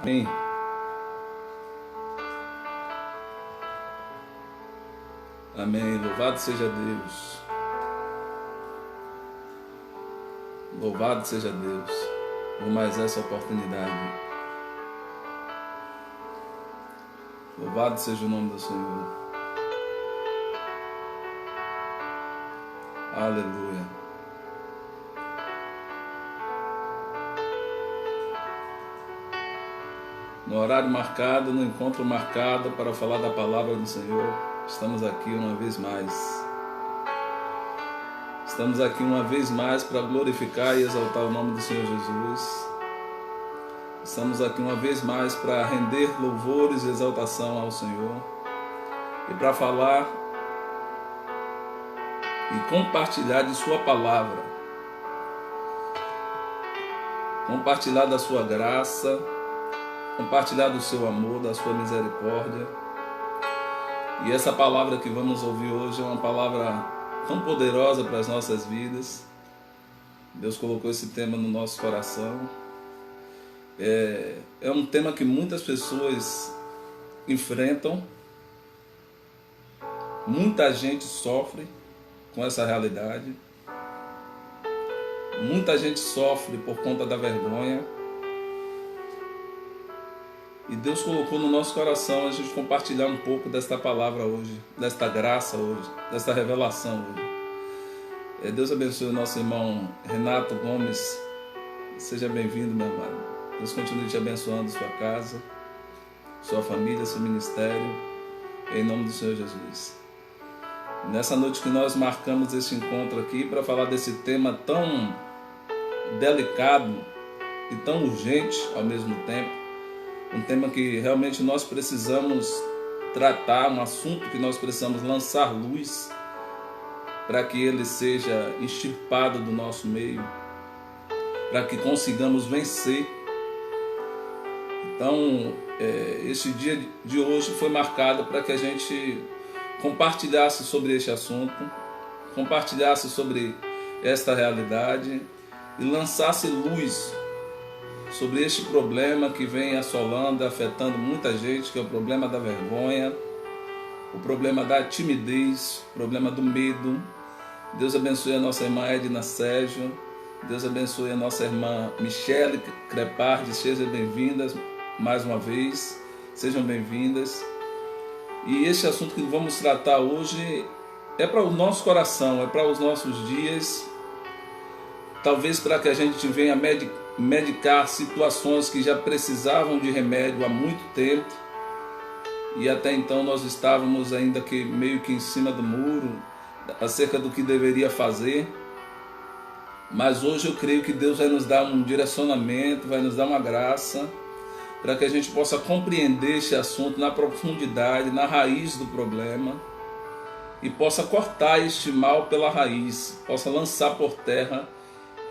Amém. Amém. Louvado seja Deus. Louvado seja Deus por mais essa oportunidade. Louvado seja o nome do Senhor. Aleluia. No horário marcado, no encontro marcado para falar da palavra do Senhor, estamos aqui uma vez mais. Estamos aqui uma vez mais para glorificar e exaltar o nome do Senhor Jesus. Estamos aqui uma vez mais para render louvores e exaltação ao Senhor e para falar e compartilhar de Sua palavra, compartilhar da Sua graça, compartilhar do Seu amor, da Sua misericórdia. E essa palavra que vamos ouvir hoje é uma palavra tão poderosa para as nossas vidas. Deus colocou esse tema no nosso coração. É um tema que muitas pessoas enfrentam, muita gente sofre com essa realidade, muita gente sofre por conta da vergonha. E Deus colocou no nosso coração a gente compartilhar um pouco desta palavra hoje, desta graça hoje, desta revelação hoje. Deus abençoe o nosso irmão Renato Gomes. Seja bem-vindo, meu amado. Deus continue te abençoando sua casa, sua família, seu ministério, em nome do Senhor Jesus. Nessa noite que nós marcamos esse encontro aqui para falar desse tema tão delicado e tão urgente ao mesmo tempo, um tema que realmente nós precisamos tratar, um assunto que nós precisamos lançar luz para que ele seja extirpado do nosso meio, para que consigamos vencer. Então, esse dia de hoje foi marcado para que a gente compartilhasse sobre este assunto, compartilhasse sobre esta realidade e lançasse luz sobre este problema que vem assolando, afetando muita gente, que é o problema da vergonha, o problema da timidez, o problema do medo. Deus abençoe a nossa irmã Edna Sérgio, Deus abençoe a nossa irmã Michele Crepardi, sejam bem-vindas mais uma vez, sejam bem-vindas. E este assunto que vamos tratar hoje é para o nosso coração, é para os nossos dias, talvez para que a gente venha medicar situações que já precisavam de remédio há muito tempo e até então nós estávamos ainda que meio que em cima do muro acerca do que deveria fazer, mas hoje eu creio que Deus vai nos dar um direcionamento, vai nos dar uma graça para que a gente possa compreender este assunto na profundidade, na raiz do problema e possa cortar este mal pela raiz, possa lançar por terra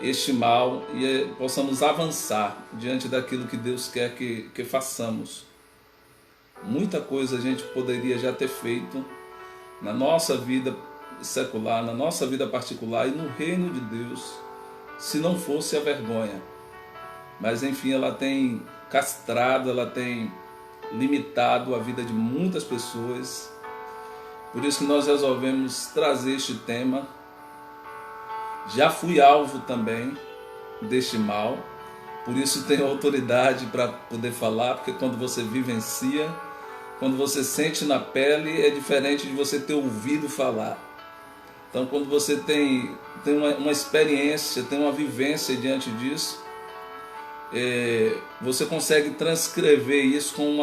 este mal e possamos avançar diante daquilo que Deus quer que façamos. Muita coisa a gente poderia já ter feito na nossa vida secular, na nossa vida particular e no reino de Deus, se não fosse a vergonha. Mas enfim, ela tem castrado, ela tem limitado a vida de muitas pessoas. Por isso que nós resolvemos trazer este tema. Já fui alvo também deste mal, por isso tenho autoridade para poder falar, porque quando você vivencia, quando você sente na pele, é diferente de você ter ouvido falar. Então, quando você tem uma experiência, tem uma vivência diante disso, você consegue transcrever isso com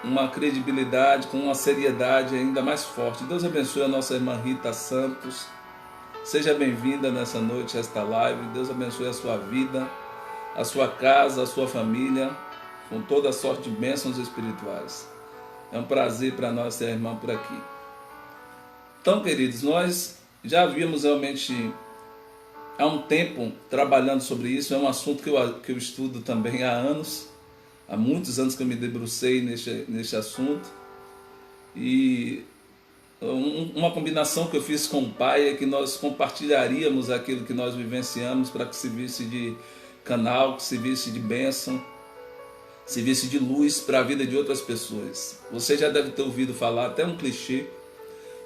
uma credibilidade, com uma seriedade ainda mais forte. Deus abençoe a nossa irmã Rita Santos. Seja bem-vinda nessa noite a esta live. Deus abençoe a sua vida, a sua casa, a sua família, com toda a sorte de bênçãos espirituais. É um prazer para nós ter a irmã por aqui. Então, queridos, nós já havíamos realmente há um tempo trabalhando sobre isso. É um assunto que eu estudo também há anos. Há muitos anos que eu me debrucei neste assunto. E uma combinação que eu fiz com o pai é que nós compartilharíamos aquilo que nós vivenciamos para que se visse de canal, que se visse de bênção. servir-se de luz para a vida de outras pessoas. Você já deve ter ouvido falar, até um clichê,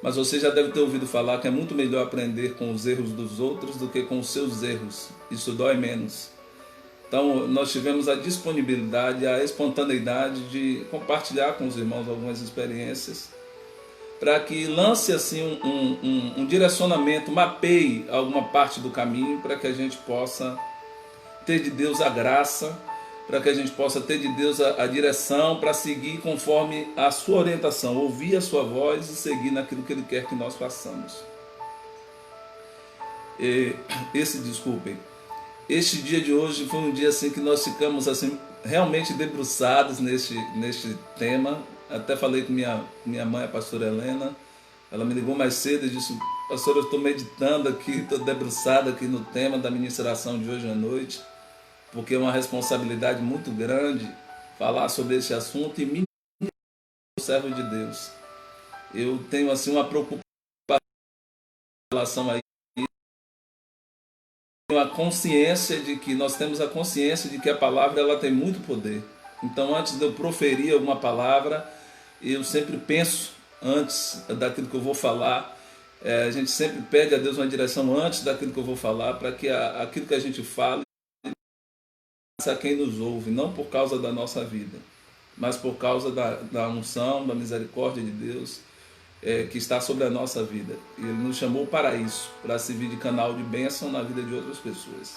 mas você já deve ter ouvido falar que é muito melhor aprender com os erros dos outros do que com os seus erros. Isso dói menos. Então, nós tivemos a disponibilidade, a espontaneidade de compartilhar com os irmãos algumas experiências, para que lance assim um direcionamento, mapeie alguma parte do caminho, para que a gente possa ter de Deus a graça, para que a gente possa ter de Deus a direção para seguir conforme a sua orientação, ouvir a sua voz e seguir naquilo que Ele quer que nós façamos. Este dia de hoje foi um dia assim que nós ficamos assim realmente debruçados neste tema. Até falei com minha mãe, a pastora Helena. Ela me ligou mais cedo e disse: pastor, eu estou meditando aqui, estou debruçado aqui no tema da ministração de hoje à noite, porque é uma responsabilidade muito grande falar sobre esse assunto, e me servo de Deus. Eu tenho assim uma preocupação em relação a isso. A consciência de que nós temos a consciência de que a palavra ela tem muito poder. Então, antes de eu proferir alguma palavra, eu sempre penso antes daquilo que eu vou falar. A gente sempre pede a Deus uma direção antes daquilo que eu vou falar, para que aquilo que a gente fale a quem nos ouve, não por causa da nossa vida, mas por causa da unção, da misericórdia de Deus que está sobre a nossa vida. Ele nos chamou para isso, para servir de canal de bênção na vida de outras pessoas.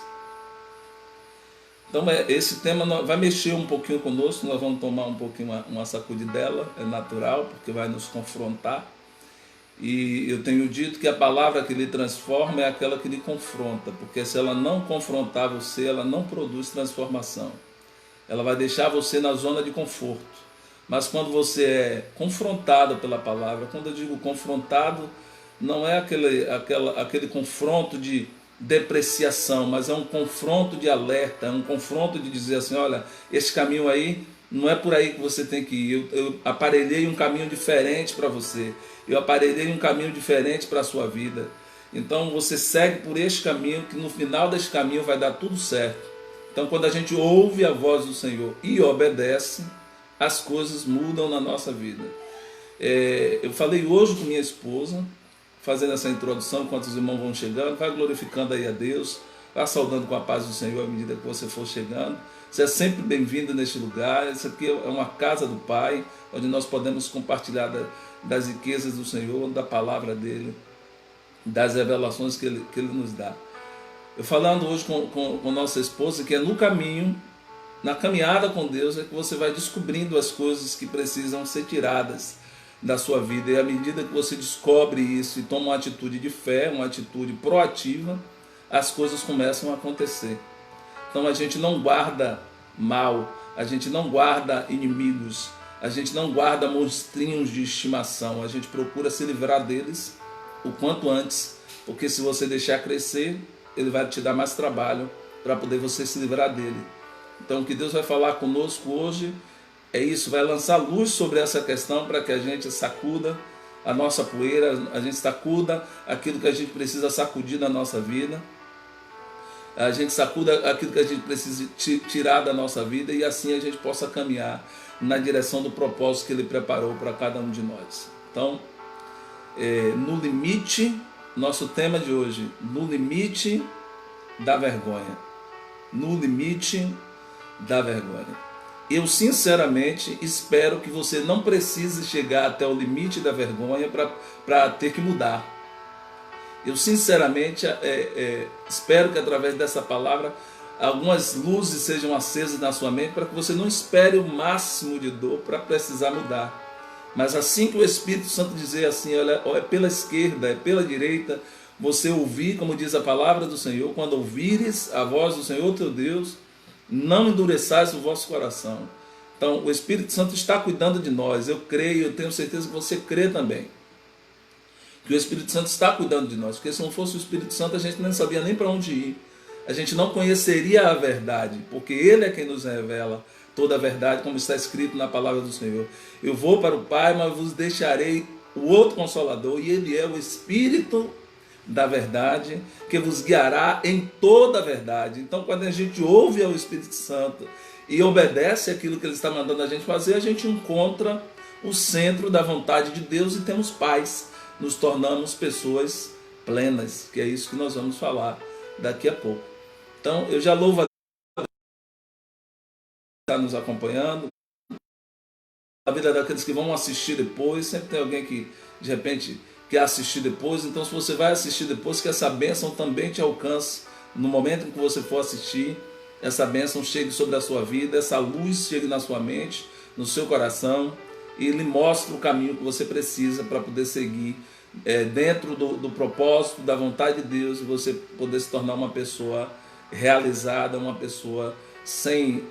Então esse tema vai mexer um pouquinho conosco, nós vamos tomar um pouquinho uma sacudidela, é natural, porque vai nos confrontar. E eu tenho dito que a palavra que lhe transforma é aquela que lhe confronta, porque se ela não confrontar você, ela não produz transformação. Ela vai deixar você na zona de conforto. Mas quando você é confrontado pela palavra, quando eu digo confrontado, não é aquele confronto de depreciação, mas é um confronto de alerta, é um confronto de dizer assim: olha, esse caminho aí não é por aí que você tem que ir. Eu aparelhei um caminho diferente para você. Eu aparelhei um caminho diferente para a sua vida. Então você segue por este caminho, que no final deste caminho vai dar tudo certo. Então quando a gente ouve a voz do Senhor e obedece, as coisas mudam na nossa vida. Eu falei hoje com minha esposa, fazendo essa introdução, enquanto os irmãos vão chegando, vai glorificando aí a Deus, vai saudando com a paz do Senhor à medida que você for chegando. Você é sempre bem-vindo neste lugar. Isso aqui é uma casa do Pai, onde nós podemos compartilhar das riquezas do Senhor, da palavra dEle, das revelações que Ele nos dá. Eu falando hoje com nossa esposa, que é no caminho, na caminhada com Deus, é que você vai descobrindo as coisas que precisam ser tiradas da sua vida. E à medida que você descobre isso e toma uma atitude de fé, uma atitude proativa, as coisas começam a acontecer. Então a gente não guarda mal, a gente não guarda inimigos, a gente não guarda monstrinhos de estimação, a gente procura se livrar deles o quanto antes, porque se você deixar crescer, ele vai te dar mais trabalho para poder você se livrar dele. Então o que Deus vai falar conosco hoje é isso, vai lançar luz sobre essa questão para que a gente sacuda a nossa poeira, a gente sacuda aquilo que a gente precisa sacudir na nossa vida, a gente sacuda aquilo que a gente precisa tirar da nossa vida, e assim a gente possa caminhar na direção do propósito que Ele preparou para cada um de nós. Então, no limite, nosso tema de hoje, no limite da vergonha. No limite da vergonha. Eu sinceramente espero que você não precise chegar até o limite da vergonha para ter que mudar. Eu sinceramente espero que através dessa palavra algumas luzes sejam acesas na sua mente, para que você não espere o máximo de dor para precisar mudar. Mas assim que o Espírito Santo dizer assim, olha, é pela esquerda, é pela direita, você ouvir, como diz a palavra do Senhor, quando ouvires a voz do Senhor teu Deus, não endureçais o vosso coração. Então o Espírito Santo está cuidando de nós. Eu creio, eu tenho certeza que você crê também, que o Espírito Santo está cuidando de nós, porque se não fosse o Espírito Santo a gente não sabia nem para onde ir, a gente não conheceria a verdade, porque Ele é quem nos revela toda a verdade, como está escrito na palavra do Senhor. Eu vou para o Pai, mas vos deixarei o outro Consolador, e Ele é o Espírito da verdade, que vos guiará em toda a verdade. Então quando a gente ouve ao Espírito Santo e obedece aquilo que Ele está mandando a gente fazer, a gente encontra o centro da vontade de Deus e temos paz, nos tornamos pessoas plenas, que é isso que nós vamos falar daqui a pouco. Então, eu já louvo a Deus por estar nos acompanhando, a vida daqueles que vão assistir depois. Sempre tem alguém que de repente quer assistir depois, então se você vai assistir depois, que essa bênção também te alcance no momento em que você for assistir, essa bênção chegue sobre a sua vida, essa luz chegue na sua mente, no seu coração, e lhe mostre o caminho que você precisa para poder seguir dentro do propósito, da vontade de Deus, e você poder se tornar uma pessoa realizada, uma pessoa sem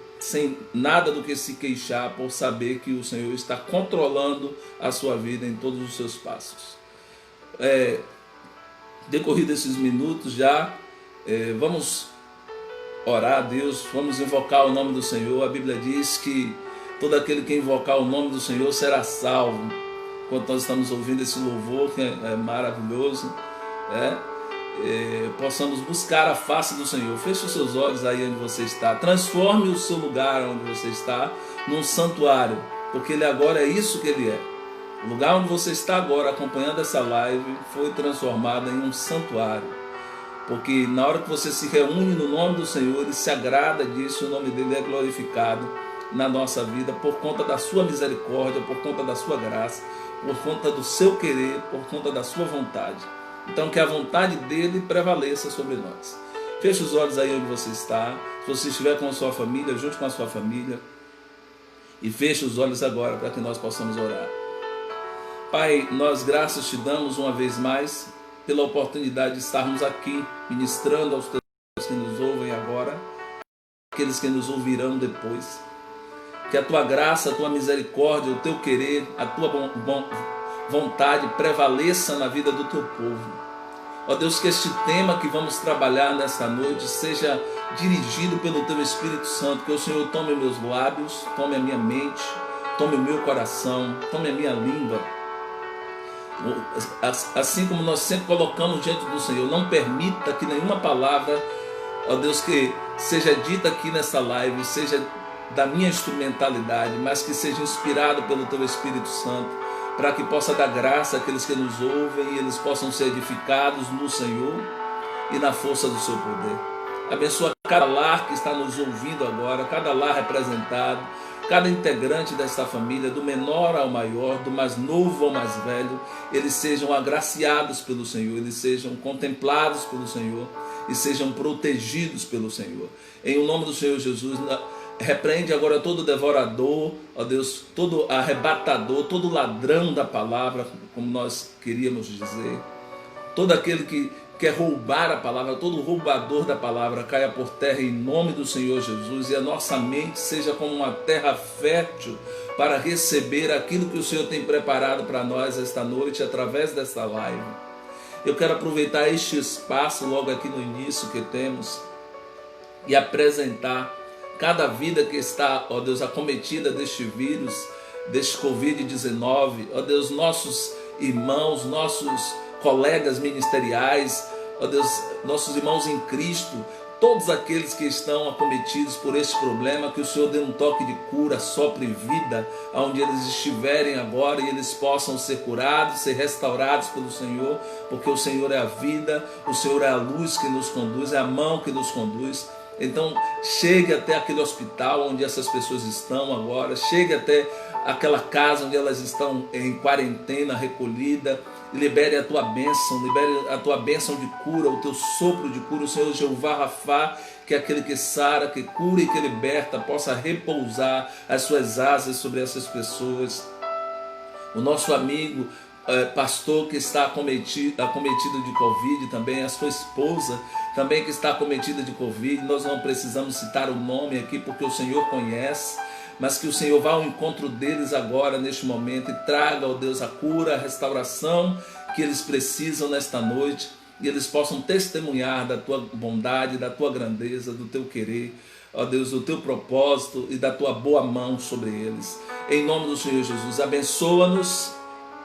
nada do que se queixar, por saber que o Senhor está controlando a sua vida em todos os seus passos. Decorrido esses minutos já, vamos orar a Deus, vamos invocar o nome do Senhor. A Bíblia diz que todo aquele que invocar o nome do Senhor será salvo. Enquanto nós estamos ouvindo esse louvor, que é maravilhoso, possamos buscar a face do Senhor. Feche os seus olhos aí onde você está, transforme o seu lugar onde você está num santuário, porque Ele agora é isso que Ele é. O lugar onde você está agora acompanhando essa live foi transformado em um santuário, porque na hora que você se reúne no nome do Senhor, Ele se agrada disso, o nome dEle é glorificado na nossa vida, por conta da sua misericórdia, por conta da sua graça, por conta do seu querer, por conta da sua vontade. Então que a vontade dEle prevaleça sobre nós. Feche os olhos aí onde você está. Se você estiver com a sua família, junto com a sua família, e feche os olhos agora para que nós possamos orar. Pai, nós graças te damos uma vez mais pela oportunidade de estarmos aqui ministrando aos teus que nos ouvem agora, aqueles que nos ouvirão depois. Que a tua graça, a tua misericórdia, o teu querer, a tua vontade prevaleça na vida do teu povo. Ó Deus, que este tema que vamos trabalhar nesta noite seja dirigido pelo teu Espírito Santo, que o Senhor tome meus lábios, tome a minha mente, tome o meu coração, tome a minha língua. Assim como nós sempre colocamos diante do Senhor, não permita que nenhuma palavra, ó Deus, que seja dita aqui nessa live, seja da minha instrumentalidade, mas que seja inspirado pelo teu Espírito Santo, para que possa dar graça àqueles que nos ouvem e eles possam ser edificados no Senhor e na força do seu poder. Abençoa cada lar que está nos ouvindo agora, cada lar representado, cada integrante desta família, do menor ao maior, do mais novo ao mais velho, eles sejam agraciados pelo Senhor, eles sejam contemplados pelo Senhor e sejam protegidos pelo Senhor. Em o nome do Senhor Jesus, repreende agora todo devorador, ó Deus, todo arrebatador, todo ladrão da palavra, como nós queríamos dizer, todo aquele que quer roubar a palavra, todo roubador da palavra caia por terra em nome do Senhor Jesus, e a nossa mente seja como uma terra fértil para receber aquilo que o Senhor tem preparado para nós esta noite através desta live. Eu quero aproveitar este espaço logo aqui no início que temos e apresentar cada vida que está, ó Deus, acometida deste vírus, deste Covid-19, ó Deus, nossos irmãos, nossos colegas ministeriais, ó Deus, nossos irmãos em Cristo, todos aqueles que estão acometidos por este problema, que o Senhor dê um toque de cura, sopre vida, aonde eles estiverem agora, e eles possam ser curados, ser restaurados pelo Senhor, porque o Senhor é a vida, o Senhor é a luz que nos conduz, é a mão que nos conduz. Então chegue até aquele hospital onde essas pessoas estão agora, chegue até aquela casa onde elas estão em quarentena, recolhida, libere a tua bênção, libere a tua bênção de cura, o teu sopro de cura, o Senhor Jeová Rafá, que é aquele que sara, que cura e que liberta, possa repousar as suas asas sobre essas pessoas. O nosso amigo pastor que está acometido de Covid também, a sua esposa também que está acometida de Covid, nós não precisamos citar o nome aqui porque o Senhor conhece, mas que o Senhor vá ao encontro deles agora, neste momento, e traga, ó Deus, a cura, a restauração que eles precisam nesta noite, e eles possam testemunhar da tua bondade, da tua grandeza, do teu querer, ó Deus, do teu propósito e da tua boa mão sobre eles. Em nome do Senhor Jesus, abençoa-nos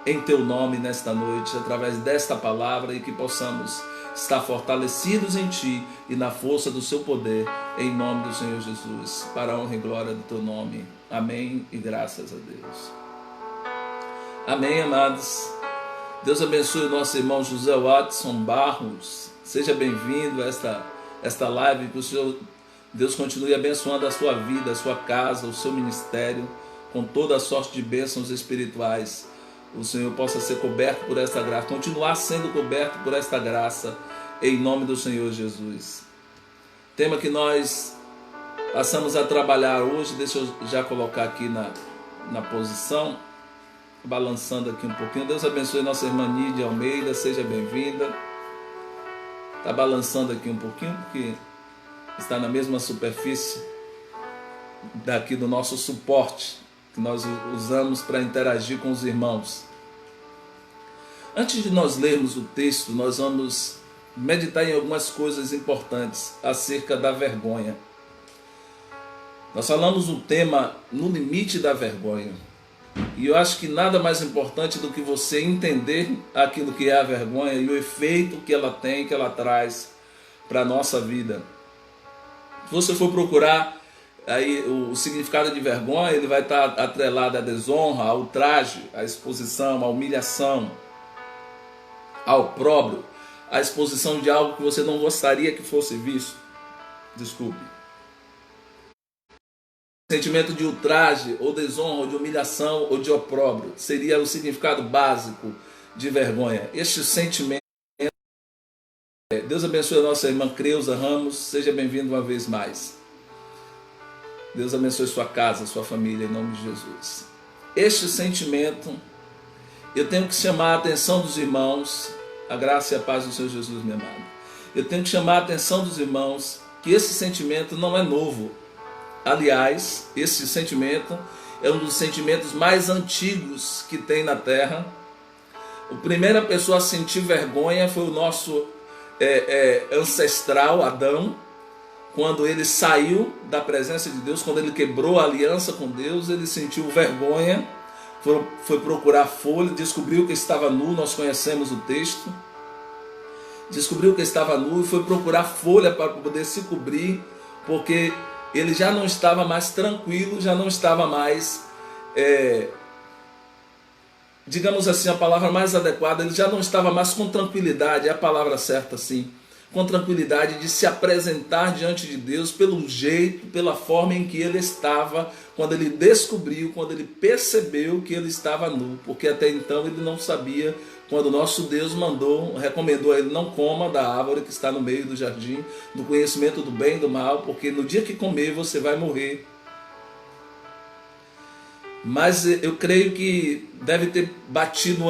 em teu nome nesta noite, através desta palavra, e que possamos estar fortalecidos em Ti e na força do Seu poder, em nome do Senhor Jesus, para a honra e glória do Teu nome. Amém e graças a Deus. Amém, amados. Deus abençoe o nosso irmão José Watson Barros. Seja bem-vindo a esta live, que o Senhor, Deus continue abençoando a sua vida, a sua casa, o seu ministério, com toda a sorte de bênçãos espirituais. O Senhor possa ser coberto por esta graça, continuar sendo coberto por esta graça, em nome do Senhor Jesus. Tema que nós passamos a trabalhar hoje, deixa eu já colocar aqui na posição, balançando aqui um pouquinho. Deus abençoe nossa irmã Nídia Almeida, seja bem-vinda. Está balançando aqui um pouquinho, porque está na mesma superfície daqui do nosso suporte, que nós usamos para interagir com os irmãos. Antes de nós lermos o texto, nós vamos meditar em algumas coisas importantes acerca da vergonha. Nós falamos o tema no limite da vergonha. E eu acho que nada mais importante do que você entender aquilo que é a vergonha e o efeito que ela tem, que ela traz para a nossa vida. Se você for procurar aí o significado de vergonha, ele vai estar atrelado à desonra, ao ultraje, à exposição, à humilhação, ao opróbrio, à exposição de algo que você não gostaria que fosse visto. Desculpe. Sentimento de ultraje, ou desonra, ou de humilhação, ou de opróbrio, seria o significado básico de vergonha. Este sentimento. Deus abençoe a nossa irmã Creuza Ramos, seja bem-vindo uma vez mais. Deus abençoe sua casa, sua família, em nome de Jesus. Este sentimento, eu tenho que chamar a atenção dos irmãos, a graça e a paz do Senhor Jesus, meu amado. Eu tenho que chamar a atenção dos irmãos que esse sentimento não é novo. Aliás, esse sentimento é um dos sentimentos mais antigos que tem na Terra. A primeira pessoa a sentir vergonha foi o nosso ancestral Adão, quando ele saiu da presença de Deus, quando ele quebrou a aliança com Deus, ele sentiu vergonha, foi procurar folha, descobriu que estava nu, nós conhecemos o texto, descobriu que estava nu e foi procurar folha para poder se cobrir, porque ele já não estava mais tranquilo, já não estava mais, digamos assim, a palavra mais adequada, ele já não estava mais com tranquilidade, é a palavra certa assim, com tranquilidade de se apresentar diante de Deus pelo jeito, pela forma em que ele estava, quando ele descobriu, quando ele percebeu que ele estava nu, porque até então ele não sabia. Quando o nosso Deus recomendou a ele: não coma da árvore que está no meio do jardim, do conhecimento do bem e do mal, porque no dia que comer você vai morrer. Mas eu creio que deve ter batido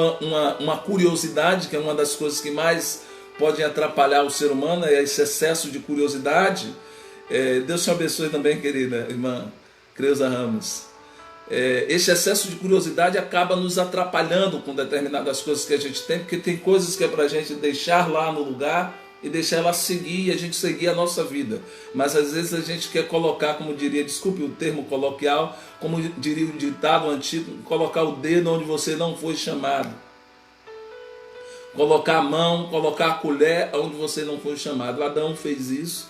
uma curiosidade, que é uma das coisas que mais podem atrapalhar o ser humano, é esse excesso de curiosidade. Deus te abençoe também, querida irmã Creuza Ramos. Esse excesso de curiosidade acaba nos atrapalhando com determinadas coisas que a gente tem, porque tem coisas que é para a gente deixar lá no lugar e deixar ela seguir, e a gente seguir a nossa vida. Mas às vezes a gente quer colocar, como diria, desculpe o termo coloquial, como diria o ditado antigo, colocar o dedo onde você não foi chamado. Colocar a mão, colocar a colher onde você não foi chamado. Adão fez isso.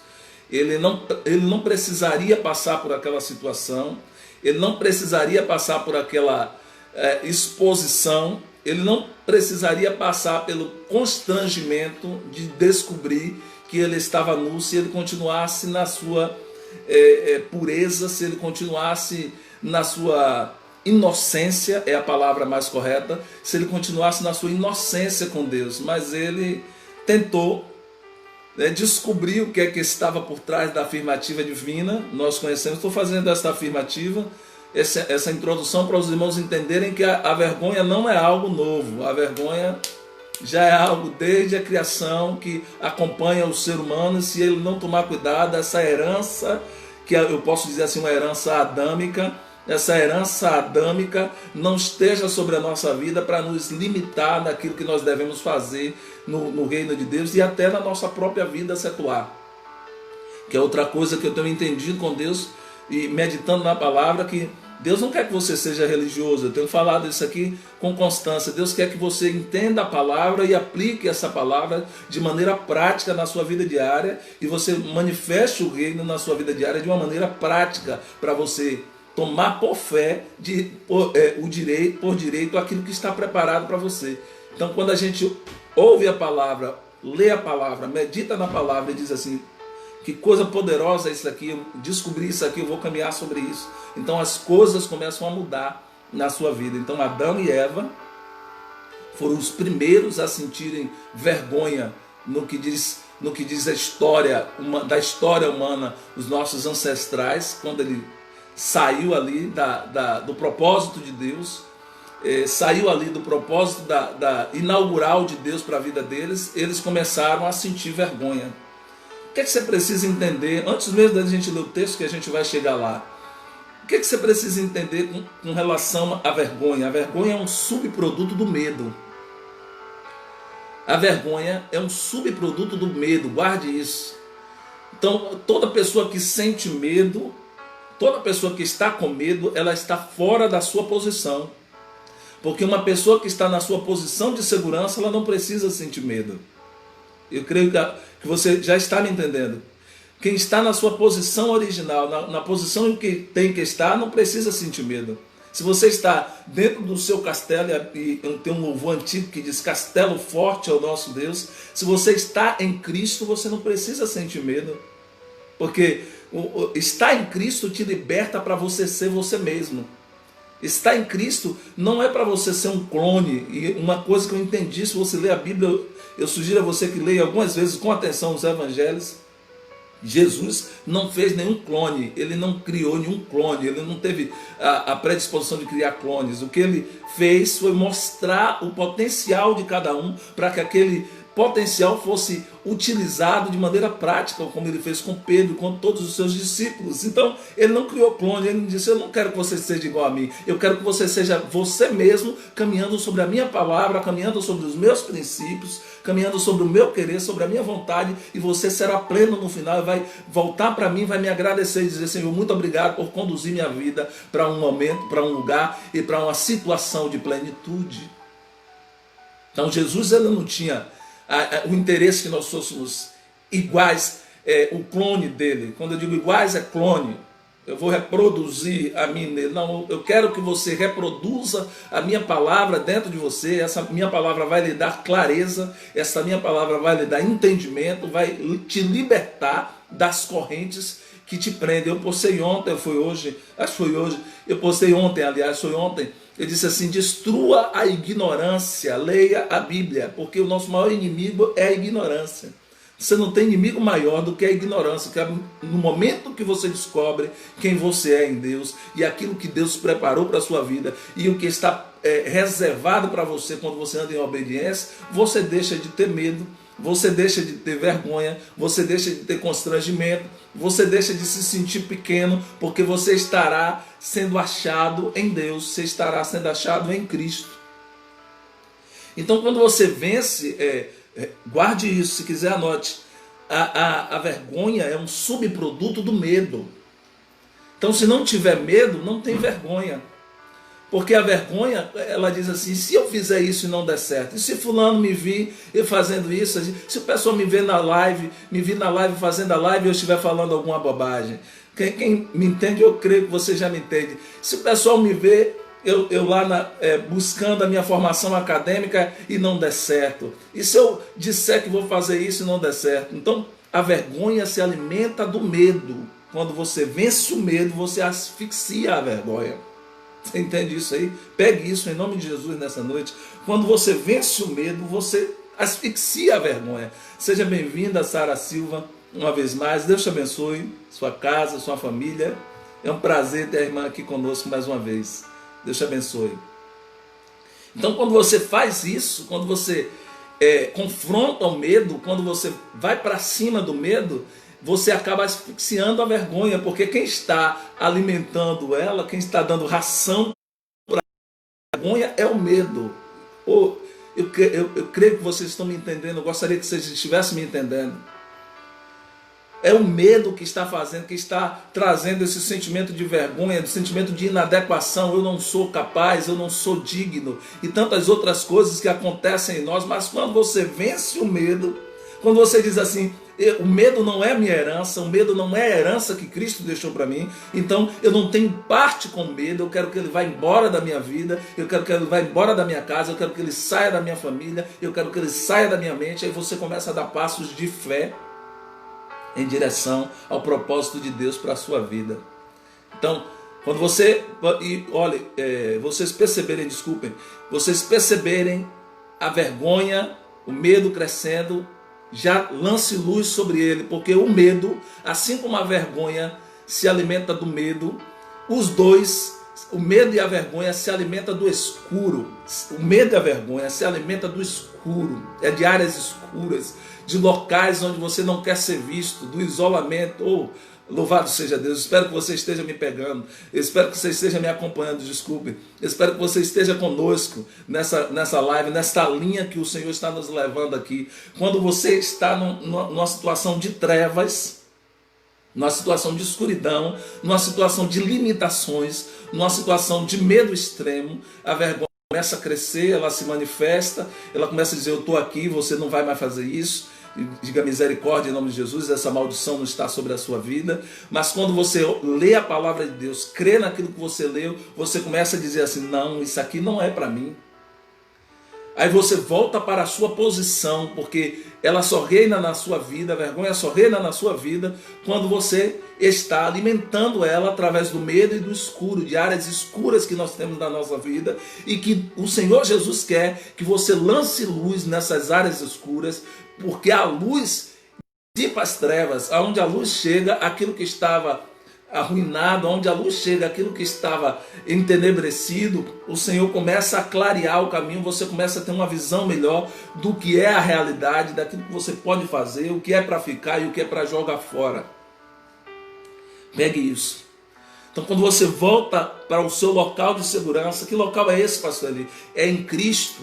Ele não precisaria passar por aquela situação. Ele não precisaria passar por aquela exposição, ele não precisaria passar pelo constrangimento de descobrir que ele estava nu, se ele continuasse na sua pureza, se ele continuasse na sua inocência, é a palavra mais correta, se ele continuasse na sua inocência com Deus. Mas ele tentou descobrir o que é que estava por trás da afirmativa divina. Nós conhecemos, estou fazendo essa afirmativa, essa introdução para os irmãos entenderem que a vergonha não é algo novo. A vergonha já é algo desde a criação que acompanha o ser humano, e se ele não tomar cuidado, essa herança, que eu posso dizer assim, uma herança adâmica, essa herança adâmica não esteja sobre a nossa vida para nos limitar naquilo que nós devemos fazer no reino de Deus e até na nossa própria vida secular. Que é outra coisa que eu tenho entendido com Deus e meditando na palavra, que Deus não quer que você seja religioso. Eu tenho falado isso aqui com constância. Deus quer que você entenda a palavra e aplique essa palavra de maneira prática na sua vida diária, e você manifeste o reino na sua vida diária de uma maneira prática, para você tomar por fé por direito aquilo que está preparado para você. Então, quando a gente ouve a palavra, lê a palavra, medita na palavra e diz assim: que coisa poderosa é isso aqui, eu descobri isso aqui, eu vou caminhar sobre isso. Então as coisas começam a mudar na sua vida. Então Adão e Eva foram os primeiros a sentirem vergonha no que diz a história, da história humana, os nossos ancestrais, quando ele saiu ali do propósito de Deus, saiu ali do propósito da inaugural de Deus para a vida deles, eles começaram a sentir vergonha. O que é que você precisa entender, antes mesmo da gente ler o texto, que a gente vai chegar lá? O que é que você precisa entender com relação à vergonha? A vergonha é um subproduto do medo. A vergonha é um subproduto do medo, guarde isso. Então, toda pessoa que sente medo, toda pessoa que está com medo, ela está fora da sua posição. Porque uma pessoa que está na sua posição de segurança, ela não precisa sentir medo. Eu creio que você já está me entendendo. Quem está na sua posição original, na posição em que tem que estar, não precisa sentir medo. Se você está dentro do seu castelo, e tem um louvor antigo que diz: castelo forte é o nosso Deus. Se você está em Cristo, você não precisa sentir medo. Porque estar em Cristo te liberta para você ser você mesmo. Estar em Cristo não é para você ser um clone. E uma coisa que eu entendi, se você ler a Bíblia, eu sugiro a você que leia algumas vezes com atenção os evangelhos. Jesus não fez nenhum clone, ele não criou nenhum clone, ele não teve a predisposição de criar clones. O que ele fez foi mostrar o potencial de cada um, para que aquele potencial fosse utilizado de maneira prática, como ele fez com Pedro, com todos os seus discípulos. Então ele não criou clone, ele não disse: eu não quero que você seja igual a mim, eu quero que você seja você mesmo, caminhando sobre a minha palavra, caminhando sobre os meus princípios, caminhando sobre o meu querer, sobre a minha vontade, e você será pleno no final, e vai voltar para mim, vai me agradecer e dizer: Senhor, muito obrigado por conduzir minha vida para um momento, para um lugar e para uma situação de plenitude. Então Jesus, ele não tinha o interesse que nós fôssemos iguais, o clone dele. Quando eu digo iguais, é clone. Eu vou reproduzir a mim nele. Não, eu quero que você reproduza a minha palavra dentro de você. Essa minha palavra vai lhe dar clareza, essa minha palavra vai lhe dar entendimento, vai te libertar das correntes que te prendem. Eu postei ontem, eu postei ontem, aliás, foi ontem. Eu disse assim: destrua a ignorância, leia a Bíblia, porque o nosso maior inimigo é a ignorância. Você não tem inimigo maior do que a ignorância, que é no momento que você descobre quem você é em Deus e aquilo que Deus preparou para a sua vida e o que está reservado para você quando você anda em obediência, você deixa de ter medo, você deixa de ter vergonha, você deixa de ter constrangimento, você deixa de se sentir pequeno, porque você estará sendo achado em Deus, você estará sendo achado em Cristo. Então, quando você vence, guarde isso, se quiser anote, a vergonha é um subproduto do medo. Então, se não tiver medo, não tem vergonha. Porque a vergonha, ela diz assim: se eu fizer isso e não der certo, e se fulano me vir eu fazendo isso, se o pessoal me vir na live fazendo a live e eu estiver falando alguma bobagem, quem me entende, eu creio que você já me entende. Se o pessoal me ver eu lá buscando a minha formação acadêmica e não der certo, e se eu disser que vou fazer isso e não der certo, então a vergonha se alimenta do medo. Quando você vence o medo, você asfixia a vergonha. Você entende isso aí? Pegue isso em nome de Jesus nessa noite. Quando você vence o medo, você asfixia a vergonha. Seja bem-vinda, Sara Silva, uma vez mais. Deus te abençoe, sua casa, sua família. É um prazer ter a irmã aqui conosco mais uma vez. Deus te abençoe. Então, quando você faz isso, quando você confronta o medo, quando você vai para cima do medo, você acaba asfixiando a vergonha, porque quem está alimentando ela, quem está dando ração para a vergonha é o medo. Eu creio que vocês estão me entendendo, eu gostaria que vocês estivessem me entendendo. É o medo que está fazendo, que está trazendo esse sentimento de vergonha, esse sentimento de inadequação. Eu não sou capaz, eu não sou digno e tantas outras coisas que acontecem em nós. Mas quando você vence o medo, quando você diz assim: o medo não é minha herança, o medo não é a herança que Cristo deixou para mim, então eu não tenho parte com medo, eu quero que ele vá embora da minha vida, eu quero que ele vá embora da minha casa, eu quero que ele saia da minha família, eu quero que ele saia da minha mente. Aí você começa a dar passos de fé em direção ao propósito de Deus para a sua vida. Então, quando você, olha, vocês perceberem a vergonha, o medo crescendo, já lance luz sobre ele, porque o medo, assim como a vergonha se alimenta do medo, os dois, o medo e a vergonha, se alimenta do escuro. O medo e a vergonha se alimenta do escuro, é de áreas escuras, de locais onde você não quer ser visto, do isolamento. Louvado seja Deus. Espero que você esteja me pegando, espero que você esteja me acompanhando, desculpe, espero que você esteja conosco nessa live, nessa linha que o Senhor está nos levando aqui. Quando você está numa situação de trevas, numa situação de escuridão, numa situação de limitações, numa situação de medo extremo, a vergonha começa a crescer, ela se manifesta, ela começa a dizer: eu estou aqui, você não vai mais fazer isso. Diga misericórdia em nome de Jesus, essa maldição não está sobre a sua vida. Mas quando você lê a palavra de Deus, crê naquilo que você leu, você começa a dizer assim: não, isso aqui não é para mim. Aí você volta para a sua posição, porque ela só reina na sua vida, a vergonha só reina na sua vida quando você está alimentando ela através do medo e do escuro, de áreas escuras que nós temos na nossa vida, e que o Senhor Jesus quer que você lance luz nessas áreas escuras, porque a luz dissipa as trevas. Aonde a luz chega, aquilo que estava arruinado, onde a luz chega, aquilo que estava entenebrecido, o Senhor começa a clarear o caminho, você começa a ter uma visão melhor do que é a realidade, daquilo que você pode fazer, o que é para ficar e o que é para jogar fora. Pegue isso. Então, quando você volta para o seu local de segurança, que local é esse, pastor Eli? É em Cristo.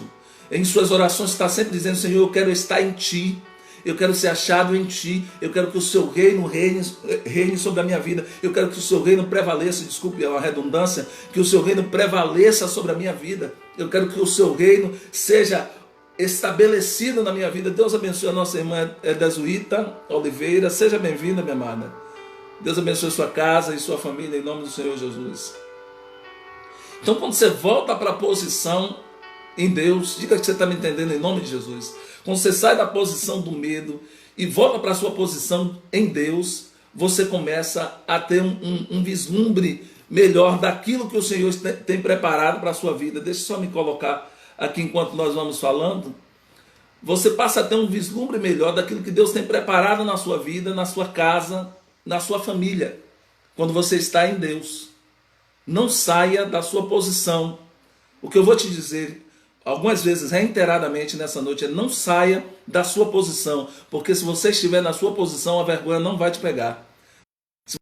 Em suas orações está sempre dizendo: Senhor, eu quero estar em Ti, eu quero ser achado em Ti, eu quero que o Seu reino reine sobre a minha vida, eu quero que o Seu reino prevaleça, desculpe a redundância, que o Seu reino prevaleça sobre a minha vida, eu quero que o Seu reino seja estabelecido na minha vida. Deus abençoe a nossa irmã Edesuíta Oliveira, seja bem-vinda, minha amada. Deus abençoe sua casa e sua família, em nome do Senhor Jesus. Então, quando você volta para a posição em Deus, diga que você está me entendendo, em nome de Jesus. Quando você sai da posição do medo e volta para a sua posição em Deus, você começa a ter um vislumbre melhor daquilo que o Senhor tem preparado para a sua vida. Deixa eu só me colocar aqui enquanto nós vamos falando. Você passa a ter um vislumbre melhor daquilo que Deus tem preparado na sua vida, na sua casa, na sua família, quando você está em Deus. Não saia da sua posição. O que eu vou te dizer algumas vezes, reiteradamente nessa noite, é: não saia da sua posição, porque se você estiver na sua posição, a vergonha não vai te pegar. Você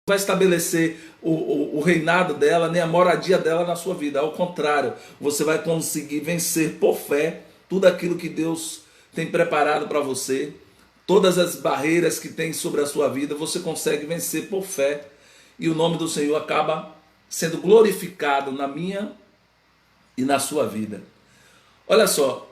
vai estabelecer o reinado dela, nem a moradia dela na sua vida. Ao contrário, você vai conseguir vencer por fé tudo aquilo que Deus tem preparado para você. Todas as barreiras que tem sobre a sua vida, você consegue vencer por fé, e o nome do Senhor acaba sendo glorificado na minha e na sua vida. Olha só,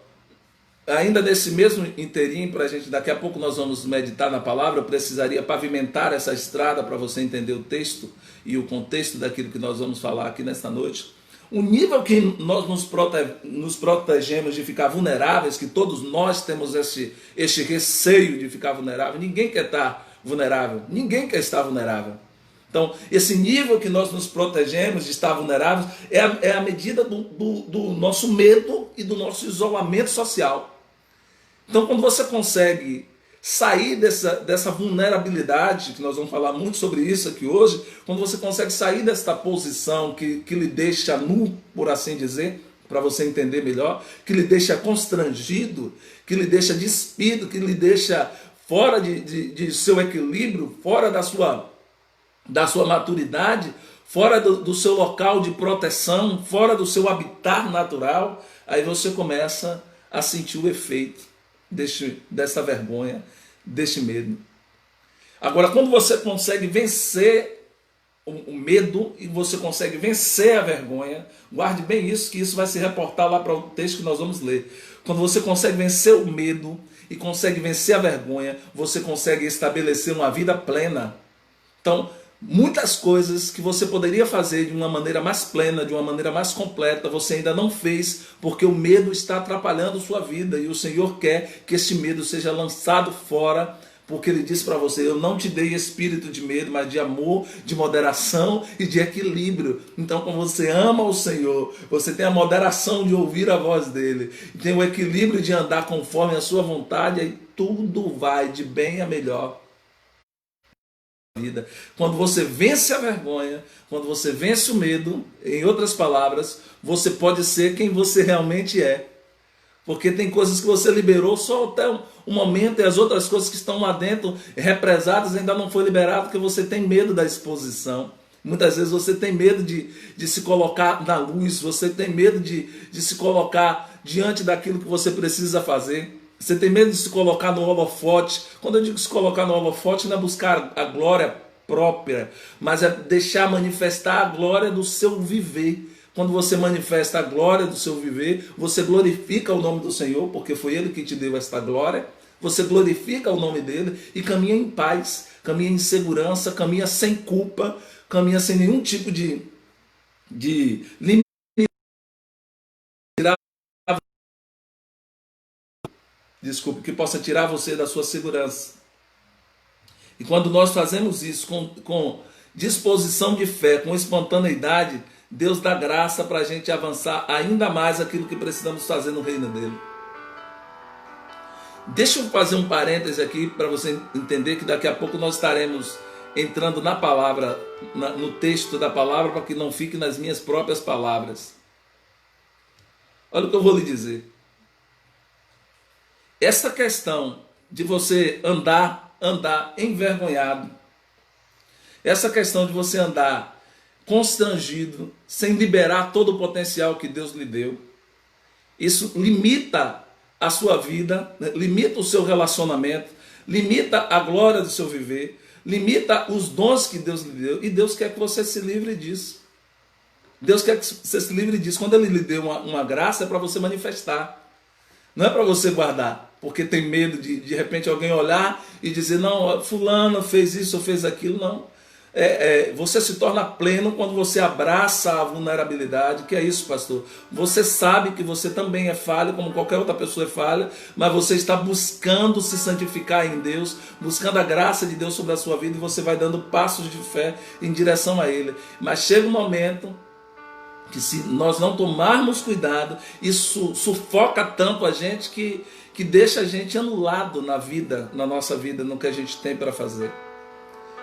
ainda nesse mesmo inteirinho, para a gente, daqui a pouco nós vamos meditar na palavra. Eu precisaria pavimentar essa estrada para você entender o texto e o contexto daquilo que nós vamos falar aqui nesta noite. O nível que nós nos protegemos de ficar vulneráveis, que todos nós temos este receio de ficar vulnerável. Ninguém quer estar vulnerável, ninguém quer estar vulnerável. Então, esse nível que nós nos protegemos de estar vulneráveis é a medida do nosso medo e do nosso isolamento social. Então, quando você consegue sair dessa vulnerabilidade, que nós vamos falar muito sobre isso aqui hoje, quando você consegue sair desta posição que lhe deixa nu, por assim dizer, para você entender melhor, que lhe deixa constrangido, que lhe deixa despido, que lhe deixa fora de seu equilíbrio, fora da sua maturidade, fora do seu local de proteção, fora do seu habitat natural, aí você começa a sentir o efeito dessa vergonha, deste medo. Agora, quando você consegue vencer o medo e você consegue vencer a vergonha, guarde bem isso, que isso vai se reportar lá para o texto que nós vamos ler. Quando você consegue vencer o medo e consegue vencer a vergonha, você consegue estabelecer uma vida plena. Então, muitas coisas que você poderia fazer de uma maneira mais plena, de uma maneira mais completa, você ainda não fez, porque o medo está atrapalhando sua vida, e o Senhor quer que esse medo seja lançado fora, porque Ele diz para você: eu não te dei espírito de medo, mas de amor, de moderação e de equilíbrio. Então, quando você ama o Senhor, você tem a moderação de ouvir a voz dEle, tem o equilíbrio de andar conforme a sua vontade, e tudo vai de bem a melhor. Vida. Quando você vence a vergonha, quando você vence o medo, em outras palavras, você pode ser quem você realmente é. Porque tem coisas que você liberou só até um momento, e as outras coisas que estão lá dentro, represadas, ainda não foi liberado, porque você tem medo da exposição. Muitas vezes você tem medo de se colocar na luz, você tem medo de se colocar diante daquilo que você precisa fazer. Você tem medo de se colocar no holofote. Quando eu digo se colocar no holofote, não é buscar a glória própria, mas é deixar manifestar a glória do seu viver. Quando você manifesta a glória do seu viver, você glorifica o nome do Senhor, porque foi Ele que te deu esta glória. Você glorifica o nome dEle e caminha em paz, caminha em segurança, caminha sem culpa, caminha sem nenhum tipo de limite. Desculpe, que possa tirar você da sua segurança. E quando nós fazemos isso com disposição de fé, com espontaneidade, Deus dá graça para a gente avançar ainda mais aquilo que precisamos fazer no reino dele. Deixa eu fazer um parêntese aqui para você entender que daqui a pouco nós estaremos entrando na palavra, no texto da palavra, para que não fique nas minhas próprias palavras. Olha o que eu vou lhe dizer. Essa questão de você andar envergonhado, essa questão de você andar constrangido, sem liberar todo o potencial que Deus lhe deu, isso limita a sua vida, limita o seu relacionamento, limita a glória do seu viver, limita os dons que Deus lhe deu, e Deus quer que você se livre disso. Deus quer que você se livre disso. Quando Ele lhe deu uma graça, é para você manifestar, não é para você guardar, porque tem medo de repente alguém olhar e dizer: não, fulano fez isso ou fez aquilo. Não. Você se torna pleno quando você abraça a vulnerabilidade. Que é isso, pastor? Você sabe que você também é falho, como qualquer outra pessoa é falha, mas você está buscando se santificar em Deus, buscando a graça de Deus sobre a sua vida, e você vai dando passos de fé em direção a Ele. Mas chega um momento que, se nós não tomarmos cuidado, isso sufoca tanto a gente que deixa a gente anulado na nossa vida, no que a gente tem para fazer.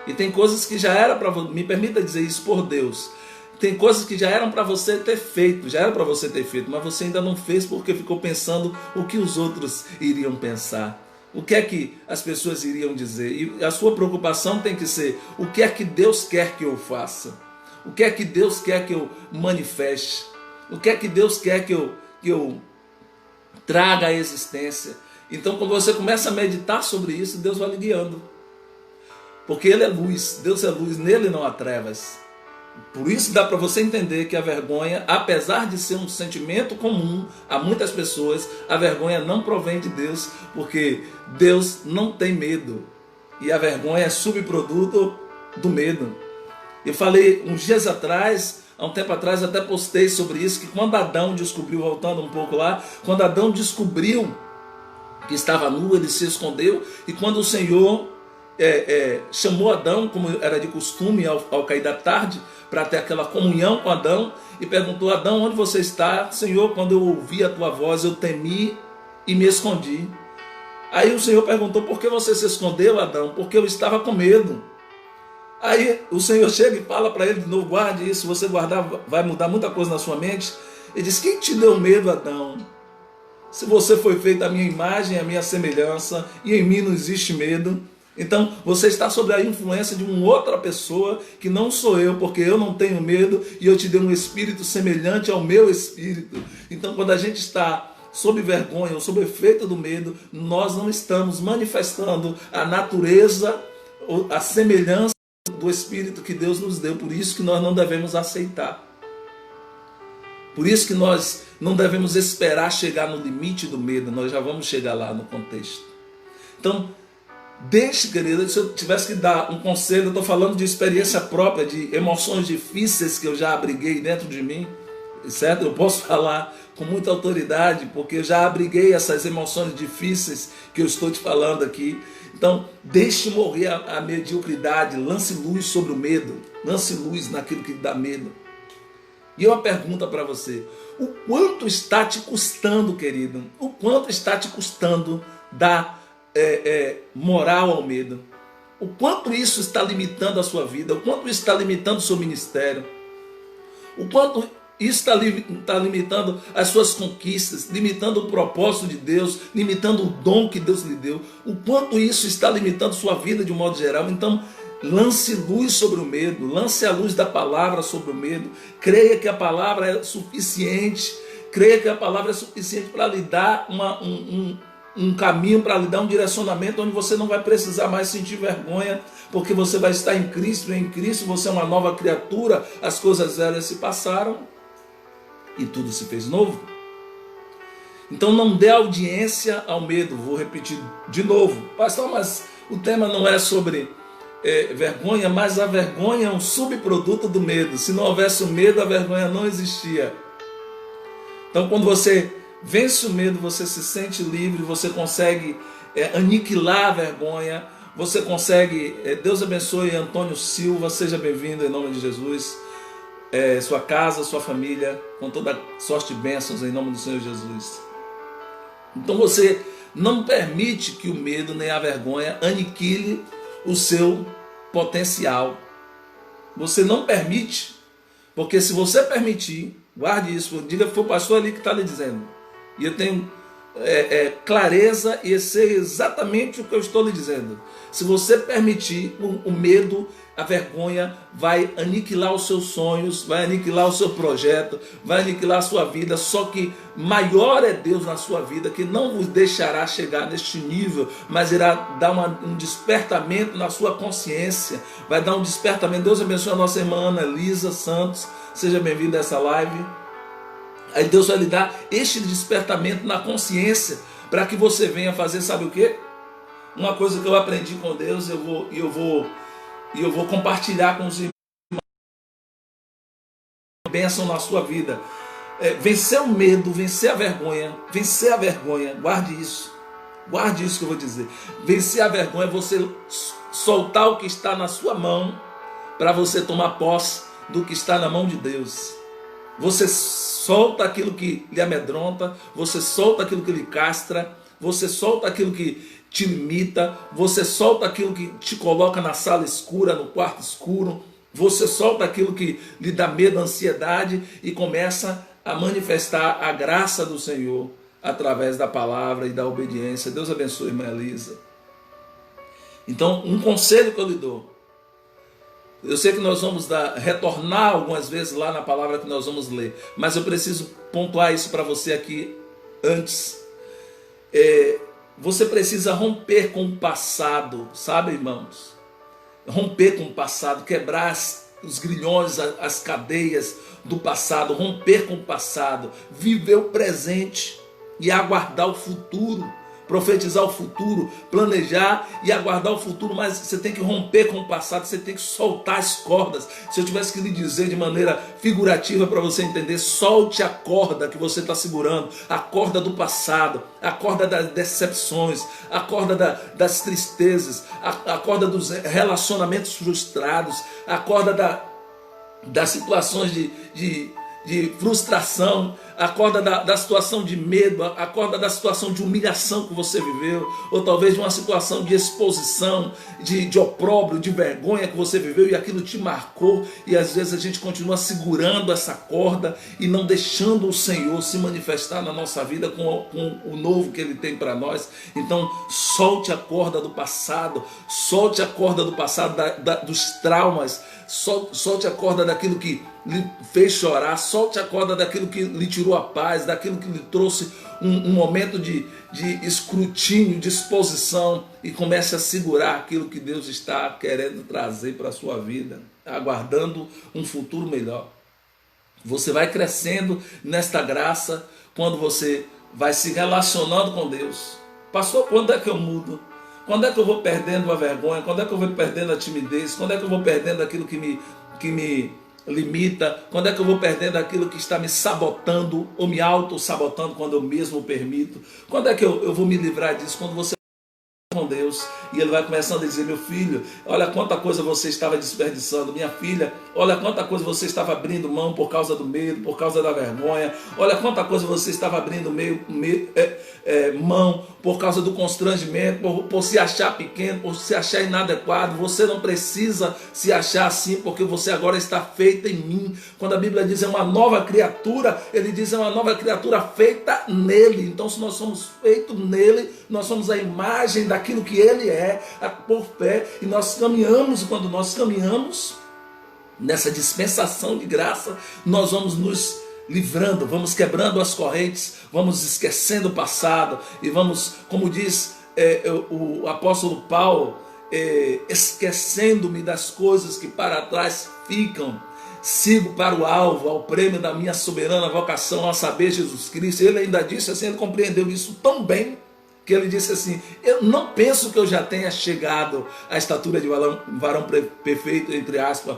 E tem coisas que já era para você, me permita dizer isso por Deus, tem coisas que já eram para você ter feito, mas você ainda não fez porque ficou pensando o que os outros iriam pensar, o que é que as pessoas iriam dizer. E a sua preocupação tem que ser: o que é que Deus quer que eu faça? O que é que Deus quer que eu manifeste? O que é que Deus quer que eu traga à existência? Então, quando você começa a meditar sobre isso, Deus vai lhe guiando. Porque Ele é luz, Deus é luz, nele não há trevas. Por isso dá para você entender que a vergonha, apesar de ser um sentimento comum a muitas pessoas, a vergonha não provém de Deus, porque Deus não tem medo. E a vergonha é subproduto do medo. Eu falei uns dias atrás, há um tempo atrás, até postei sobre isso, que quando Adão descobriu, voltando um pouco lá, quando Adão descobriu que estava nu, ele se escondeu, e quando o Senhor chamou Adão, como era de costume ao cair da tarde, para ter aquela comunhão com Adão, e perguntou: Adão, onde você está? Senhor, quando eu ouvi a tua voz, eu temi e me escondi. Aí o Senhor perguntou: por que você se escondeu, Adão? Porque eu estava com medo. Aí o Senhor chega e fala para ele de novo: guarde isso, se você guardar vai mudar muita coisa na sua mente. Ele diz: quem te deu medo, Adão? Se você foi feito à minha imagem, à minha semelhança, e em mim não existe medo. Então você está sob a influência de uma outra pessoa que não sou eu, porque eu não tenho medo e eu te dei um espírito semelhante ao meu espírito. Então, quando a gente está sob vergonha ou sob efeito do medo, nós não estamos manifestando a natureza, a semelhança do Espírito que Deus nos deu. Por isso que nós não devemos aceitar. Por isso que nós não devemos esperar chegar no limite do medo. Nós já vamos chegar lá no contexto. Então, deixe, querido, se eu tivesse que dar um conselho, eu estou falando de experiência própria, de emoções difíceis que eu já abriguei dentro de mim, certo? Eu posso falar com muita autoridade, porque eu já abriguei essas emoções difíceis que eu estou te falando aqui. Então, deixe morrer a mediocridade, lance luz sobre o medo, lance luz naquilo que dá medo. E uma pergunta para você: o quanto está te custando, querido? O quanto está te custando dar moral ao medo? O quanto isso está limitando a sua vida? O quanto isso está limitando o seu ministério? O quanto isso está limitando as suas conquistas, limitando o propósito de Deus, limitando o dom que Deus lhe deu? O quanto isso está limitando sua vida de um modo geral? Então, lance luz sobre o medo, lance a luz da palavra sobre o medo. Creia que a palavra é suficiente, creia que a palavra é suficiente para lhe dar um caminho, para lhe dar um direcionamento onde você não vai precisar mais sentir vergonha, porque você vai estar em Cristo, e em Cristo você é uma nova criatura, as coisas velhas se passaram e tudo se fez novo. Então não dê audiência ao medo. Vou repetir de novo: pastor, mas o tema não é sobre vergonha, mas a vergonha é um subproduto do medo. Se não houvesse o medo, a vergonha não existia. Então quando você vence o medo, você se sente livre, você consegue aniquilar a vergonha, você consegue... Deus abençoe Antônio Silva, seja bem-vindo em nome de Jesus. Sua casa, sua família, com toda sorte de bênçãos em nome do Senhor Jesus. Então você não permite que o medo nem a vergonha aniquile o seu potencial. Você não permite, porque se você permitir, guarde isso, diga que foi o pastor ali que está lhe dizendo, e eu tenho clareza e eu sei exatamente o que eu estou lhe dizendo. Se você permitir, o medo, a vergonha vai aniquilar os seus sonhos, vai aniquilar o seu projeto, vai aniquilar a sua vida. Só que maior é Deus na sua vida, que não vos deixará chegar neste nível, mas irá dar um despertamento na sua consciência, vai dar um despertamento. Deus abençoe a nossa irmã Ana Elisa Santos, seja bem-vinda a essa live. Aí Deus vai lhe dar este despertamento na consciência, para que você venha fazer, sabe o quê? Uma coisa que eu aprendi com Deus, eu vou compartilhar com os irmãos, bênção na sua vida. Vencer o medo, vencer a vergonha, guarde isso que eu vou dizer. Vencer a vergonha é você soltar o que está na sua mão, para você tomar posse do que está na mão de Deus. Você solta aquilo que lhe amedronta, você solta aquilo que lhe castra, você solta aquilo que te limita, você solta aquilo que te coloca na sala escura, no quarto escuro, você solta aquilo que lhe dá medo, ansiedade, e começa a manifestar a graça do Senhor através da palavra e da obediência. Deus abençoe, irmã Elisa. Então, um conselho que eu lhe dou, eu sei que nós vamos retornar algumas vezes lá na palavra que nós vamos ler, mas eu preciso pontuar isso para você aqui antes. Você precisa romper com o passado, sabe, irmãos? Romper com o passado, quebrar os grilhões, as cadeias do passado, romper com o passado, viver o presente e aguardar o futuro. Profetizar o futuro, planejar e aguardar o futuro, mas você tem que romper com o passado, você tem que soltar as cordas. Se eu tivesse que lhe dizer de maneira figurativa para você entender, solte a corda que você está segurando, a corda do passado, a corda das decepções, a corda das tristezas, a corda dos relacionamentos frustrados, a corda das situações de frustração, a corda da situação de medo, a corda da situação de humilhação que você viveu, ou talvez de uma situação de exposição, de opróbrio, de vergonha que você viveu e aquilo te marcou, e às vezes a gente continua segurando essa corda e não deixando o Senhor se manifestar na nossa vida com o novo que Ele tem para nós. Então solte a corda do passado, solte a corda do passado, dos traumas, solte a corda daquilo que lhe fez chorar, solte a corda daquilo que lhe tirou a paz, daquilo que lhe trouxe um momento de escrutínio, de exposição, e comece a segurar aquilo que Deus está querendo trazer para a sua vida, aguardando um futuro melhor. Você vai crescendo nesta graça quando você vai se relacionando com Deus. Pastor, quando é que eu mudo? Quando é que eu vou perdendo a vergonha? Quando é que eu vou perdendo a timidez? Quando é que eu vou perdendo aquilo que me limita? Quando é que eu vou perdendo aquilo que está me sabotando ou me auto-sabotando quando eu mesmo permito? Quando é que eu vou me livrar disso? Quando você com Deus, e Ele vai começando a dizer: meu filho, olha quanta coisa você estava desperdiçando, minha filha, olha quanta coisa você estava abrindo mão por causa do medo, por causa da vergonha, olha quanta coisa você estava abrindo mão por causa do constrangimento, por se achar pequeno, por se achar inadequado. Você não precisa se achar assim, porque você agora está feita em mim. Quando a Bíblia diz é uma nova criatura, Ele diz é uma nova criatura feita nele. Então, se nós somos feitos nele, nós somos a imagem daquilo que Ele é, por fé, e nós caminhamos, e quando nós caminhamos nessa dispensação de graça, nós vamos nos livrando, vamos quebrando as correntes, vamos esquecendo o passado, e vamos, como diz o apóstolo Paulo, esquecendo-me das coisas que para trás ficam, sigo para o alvo, ao prêmio da minha soberana vocação, a saber, Jesus Cristo. Ele ainda disse assim, ele compreendeu isso tão bem, que ele disse assim: eu não penso que eu já tenha chegado à estatura de varão perfeito, entre aspas,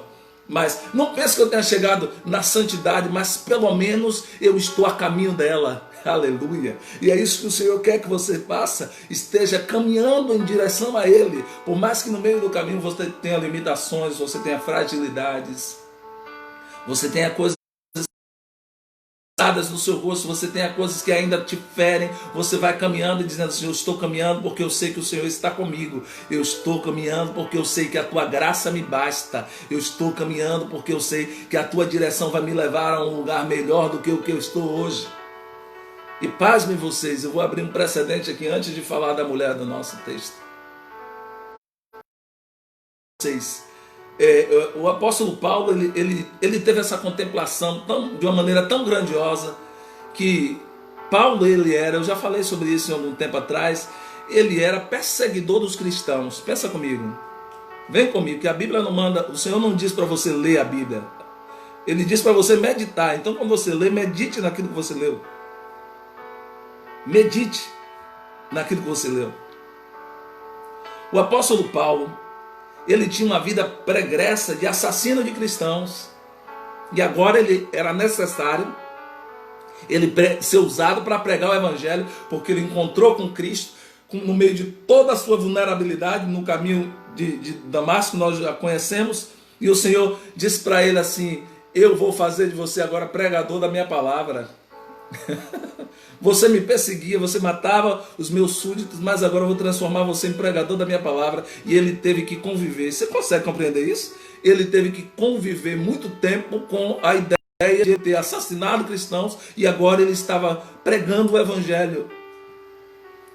mas não penso que eu tenha chegado na santidade, mas pelo menos eu estou a caminho dela. Aleluia. E é isso que o Senhor quer que você faça, esteja caminhando em direção a Ele, por mais que no meio do caminho você tenha limitações, você tenha fragilidades, você tenha coisas no seu rosto, você tenha coisas que ainda te ferem, você vai caminhando e dizendo assim: eu estou caminhando porque eu sei que o Senhor está comigo, eu estou caminhando porque eu sei que a tua graça me basta, eu estou caminhando porque eu sei que a tua direção vai me levar a um lugar melhor do que o que eu estou hoje. E pasmem vocês, eu vou abrir um precedente aqui antes de falar da mulher do nosso texto. O apóstolo Paulo, ele teve essa contemplação de uma maneira tão grandiosa, que Paulo, eu já falei sobre isso em algum tempo atrás, ele era perseguidor dos cristãos. Pensa comigo, vem comigo, que a Bíblia não manda, o Senhor não diz para você ler a Bíblia, Ele diz para você meditar. Então quando você lê, medite naquilo que você leu, medite naquilo que você leu. O apóstolo Paulo, ele tinha uma vida pregressa de assassino de cristãos, e agora ele era necessário ele ser usado para pregar o evangelho, porque ele encontrou com Cristo no meio de toda a sua vulnerabilidade no caminho de Damasco, nós já conhecemos, e o Senhor disse para ele assim: eu vou fazer de você agora pregador da minha palavra. Você me perseguia, você matava os meus súditos, mas agora eu vou transformar você em pregador da minha palavra. E ele teve que conviver. Você consegue compreender isso? Ele teve que conviver muito tempo com a ideia de ter assassinado cristãos, e agora ele estava pregando o evangelho.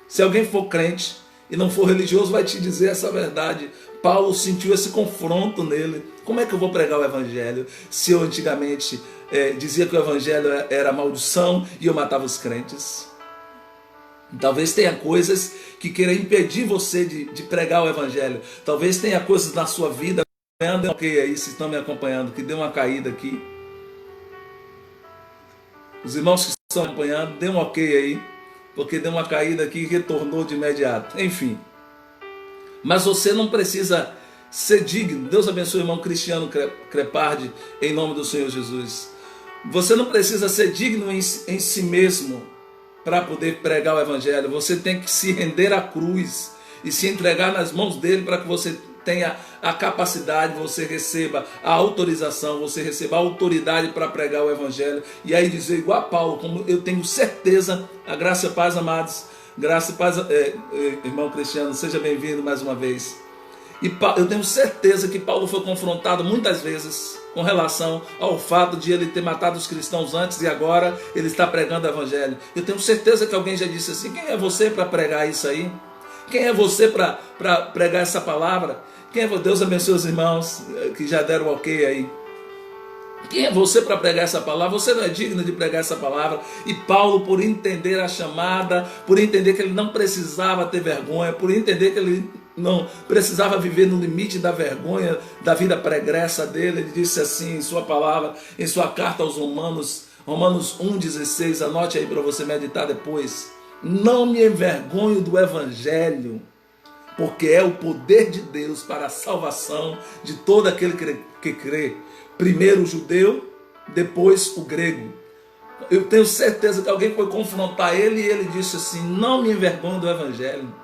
Se alguém for crente e não for religioso, vai te dizer essa verdade. Paulo sentiu esse confronto nele. Como é que eu vou pregar o evangelho se eu antigamente dizia que o evangelho era maldição e eu matava os crentes? Talvez tenha coisas que queiram impedir você de pregar o evangelho. Talvez tenha coisas na sua vida. Dê um ok aí, se estão me acompanhando, que deu uma caída aqui. Os irmãos que estão acompanhando, dê um ok aí, porque deu uma caída aqui e retornou de imediato. Enfim. Mas você não precisa ser digno. Deus abençoe o irmão Cristiano Crepardi, em nome do Senhor Jesus. Você não precisa ser digno em si mesmo para poder pregar o evangelho. Você tem que se render à cruz e se entregar nas mãos dele, para que você tenha a capacidade, você receba a autorização, você receba a autoridade para pregar o evangelho. E aí dizer igual a Paulo, como eu tenho certeza, a graça e a paz, amados, graça e paz, irmão Cristiano, seja bem-vindo mais uma vez. E eu tenho certeza que Paulo foi confrontado muitas vezes com relação ao fato de ele ter matado os cristãos antes e agora ele está pregando o evangelho. Eu tenho certeza que alguém já disse assim: quem é você para pregar isso aí? Quem é você para pregar essa palavra? Quem é você? Deus abençoe os irmãos que já deram ok aí. Quem é você para pregar essa palavra? Você não é digno de pregar essa palavra. E Paulo, por entender a chamada, por entender que ele não precisava ter vergonha, por entender que ele não precisava viver no limite da vergonha, da vida pregressa dele, ele disse assim em sua palavra, em sua carta aos Romanos 1,16, anote aí para você meditar depois: não me envergonho do evangelho, porque é o poder de Deus para a salvação de todo aquele que crê, primeiro o judeu, depois o grego. Eu tenho certeza que alguém foi confrontar ele e ele disse assim: não me envergonho do evangelho.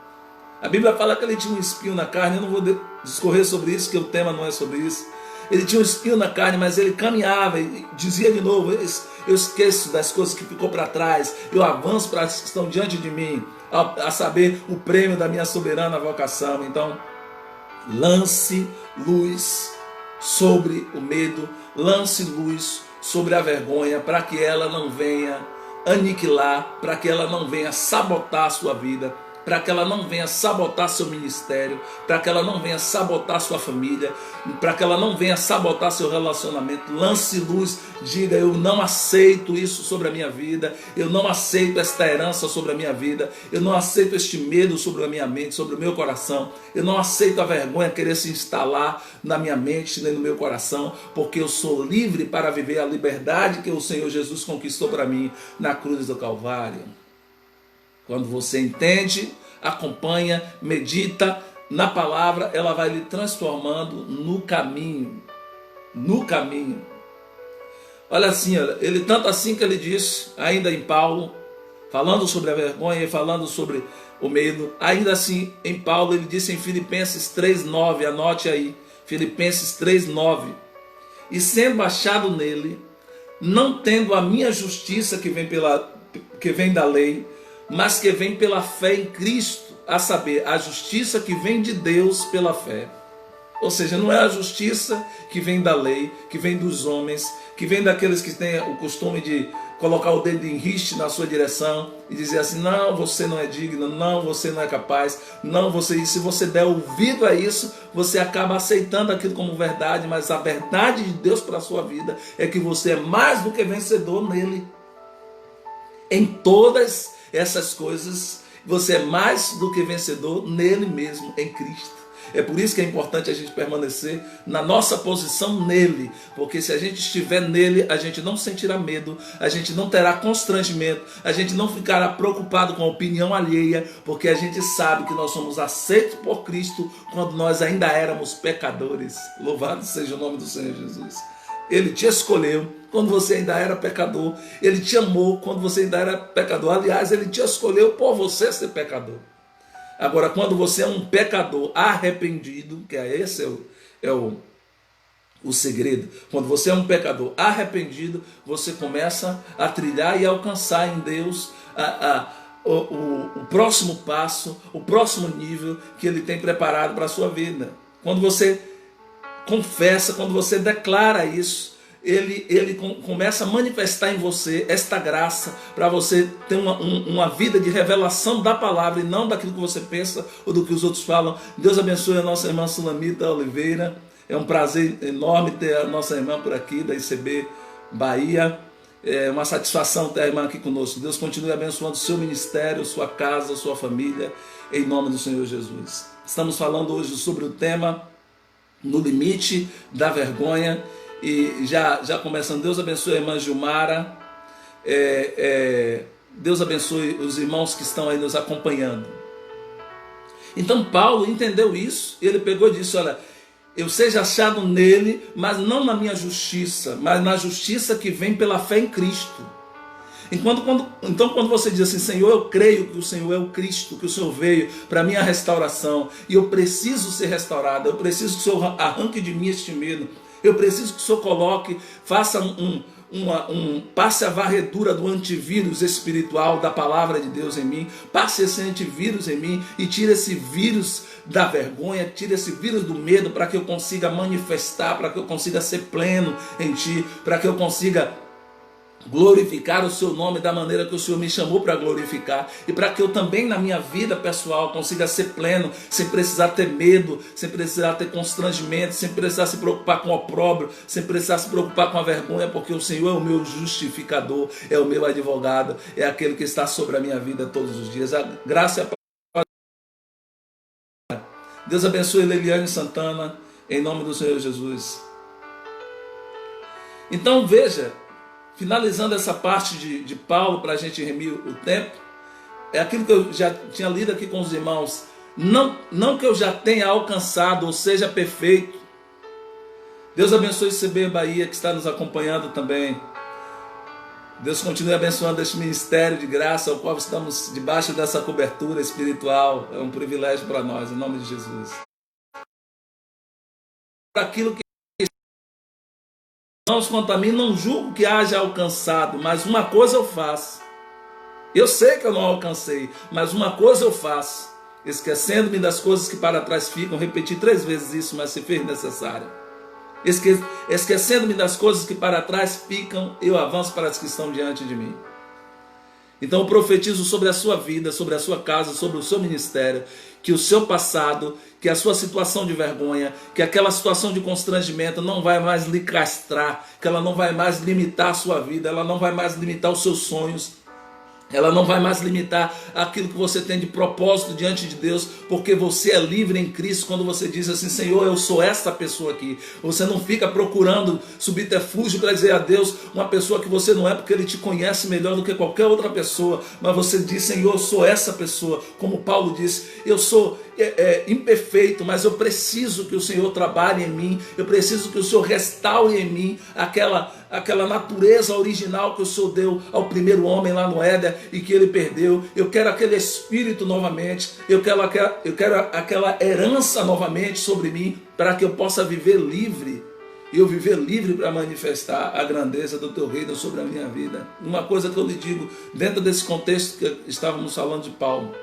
A Bíblia fala que ele tinha um espinho na carne. Eu não vou discorrer sobre isso, que o tema não é sobre isso. Ele tinha um espinho na carne, mas ele caminhava e dizia de novo: eu esqueço das coisas que ficou para trás, eu avanço para as que estão diante de mim, a saber, o prêmio da minha soberana vocação. Então, lance luz sobre o medo, lance luz sobre a vergonha, para que ela não venha aniquilar, para que ela não venha sabotar a sua vida, para que ela não venha sabotar seu ministério, para que ela não venha sabotar sua família, para que ela não venha sabotar seu relacionamento. Lance luz, diga: eu não aceito isso sobre a minha vida, eu não aceito esta herança sobre a minha vida, eu não aceito este medo sobre a minha mente, sobre o meu coração, eu não aceito a vergonha querer se instalar na minha mente nem no meu coração, porque eu sou livre para viver a liberdade que o Senhor Jesus conquistou para mim na cruz do Calvário. Quando você entende, acompanha, medita na palavra, ela vai lhe transformando no caminho. No caminho. Olha assim, ele tanto assim que ele disse, ainda em Paulo, falando sobre a vergonha e falando sobre o medo, ainda assim em Paulo ele disse em Filipenses 3,9, anote aí, Filipenses 3,9: e sendo achado nele, não tendo a minha justiça que vem da lei, mas que vem pela fé em Cristo, a saber, a justiça que vem de Deus pela fé. Ou seja, não é a justiça que vem da lei, que vem dos homens, que vem daqueles que têm o costume de colocar o dedo em riste na sua direção e dizer assim: não, você não é digno, não, você não é capaz, não, você... E se você der ouvido a isso, você acaba aceitando aquilo como verdade, mas a verdade de Deus para a sua vida é que você é mais do que vencedor nele. Em todas essas coisas, você é mais do que vencedor nele mesmo, em Cristo. É por isso que é importante a gente permanecer na nossa posição nele, porque se a gente estiver nele, a gente não sentirá medo, a gente não terá constrangimento, a gente não ficará preocupado com a opinião alheia, porque a gente sabe que nós somos aceitos por Cristo quando nós ainda éramos pecadores. Louvado seja o nome do Senhor Jesus. Ele te escolheu quando você ainda era pecador. Ele te amou quando você ainda era pecador. Aliás, ele te escolheu por você ser pecador. Agora, quando você é um pecador arrependido, que esse é o segredo. Quando você é um pecador arrependido, você começa a trilhar e alcançar em Deus o próximo passo, o próximo nível que Ele tem preparado para a sua vida. Quando você confessa, quando você declara isso, ele começa a manifestar em você esta graça para você ter uma vida de revelação da palavra e não daquilo que você pensa ou do que os outros falam. Deus abençoe a nossa irmã Sulamita Oliveira. É um prazer enorme ter a nossa irmã por aqui da ICB Bahia. É uma satisfação ter a irmã aqui conosco. Deus continue abençoando o seu ministério, sua casa, sua família, em nome do Senhor Jesus. Estamos falando hoje sobre o tema no limite da vergonha. E já começando, Deus abençoe a irmã Gilmara, Deus abençoe os irmãos que estão aí nos acompanhando. Então Paulo entendeu isso, ele pegou e disse: olha, eu seja achado nele, mas não na minha justiça, mas na justiça que vem pela fé em Cristo. Então quando você diz assim: Senhor, eu creio que o Senhor é o Cristo, que o Senhor veio para a minha restauração, e eu preciso ser restaurado, eu preciso que o Senhor arranque de mim este medo, eu preciso que o Senhor coloque, faça passe a varredura do antivírus espiritual da palavra de Deus em mim, passe esse antivírus em mim e tire esse vírus da vergonha, tire esse vírus do medo, para que eu consiga manifestar, para que eu consiga ser pleno em Ti, para que eu consiga glorificar o seu nome da maneira que o Senhor me chamou para glorificar, e para que eu também na minha vida pessoal consiga ser pleno, sem precisar ter medo, sem precisar ter constrangimento, sem precisar se preocupar com o opróbrio, sem precisar se preocupar com a vergonha, porque o Senhor é o meu justificador, é o meu advogado, é aquele que está sobre a minha vida todos os dias. A graça e a paz. Deus abençoe Leliane Santana, em nome do Senhor Jesus. Então veja, finalizando essa parte de Paulo, para a gente remir o tempo, é aquilo que eu já tinha lido aqui com os irmãos. Não que eu já tenha alcançado, ou seja perfeito. Deus abençoe o CB Bahia, que está nos acompanhando também. Deus continue abençoando este ministério de graça, ao qual estamos debaixo dessa cobertura espiritual. É um privilégio para nós, em nome de Jesus. Para aquilo que irmãos, quanto a mim, não julgo que haja alcançado, mas uma coisa eu faço. Eu sei que eu não alcancei, mas uma coisa eu faço, esquecendo-me das coisas que para trás ficam. Repeti 3 vezes isso, mas se fez necessário. Esquecendo-me das coisas que para trás ficam, eu avanço para as que estão diante de mim. Então eu profetizo sobre a sua vida, sobre a sua casa, sobre o seu ministério, que o seu passado, que a sua situação de vergonha, que aquela situação de constrangimento não vai mais lhe castrar, que ela não vai mais limitar a sua vida, ela não vai mais limitar os seus sonhos, ela não vai mais limitar aquilo que você tem de propósito diante de Deus, porque você é livre em Cristo quando você diz assim: Senhor, eu sou essa pessoa aqui. Você não fica procurando subterfúgio para dizer a Deus uma pessoa que você não é, porque Ele te conhece melhor do que qualquer outra pessoa, mas você diz: Senhor, eu sou essa pessoa. Como Paulo disse, eu sou imperfeito, mas eu preciso que o Senhor trabalhe em mim, eu preciso que o Senhor restaure em mim aquela natureza original que o Senhor deu ao primeiro homem lá no Éden e que ele perdeu. Eu quero aquele espírito novamente, eu quero aquela herança novamente sobre mim, para que eu possa viver livre. E eu viver livre para manifestar a grandeza do teu reino sobre a minha vida. Uma coisa que eu lhe digo, dentro desse contexto que estávamos falando de Paulo,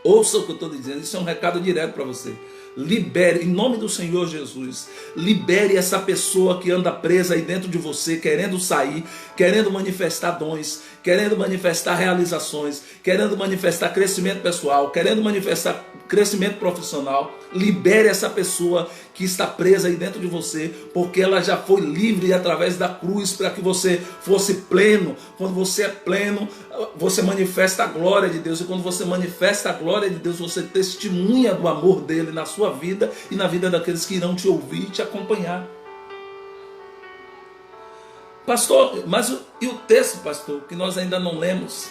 ouça o que eu estou dizendo, isso é um recado direto para você. Libere, em nome do Senhor Jesus, libere essa pessoa que anda presa aí dentro de você, querendo sair, querendo manifestar dons, querendo manifestar realizações, querendo manifestar crescimento pessoal, querendo manifestar crescimento profissional. Libere essa pessoa que está presa aí dentro de você, porque ela já foi livre através da cruz, para que você fosse pleno. Quando você é pleno, você manifesta a glória de Deus, e quando você manifesta a glória de Deus, você testemunha do amor dele na sua vida e na vida daqueles que irão te ouvir e te acompanhar. Pastor, mas e o texto, pastor, que nós ainda não lemos?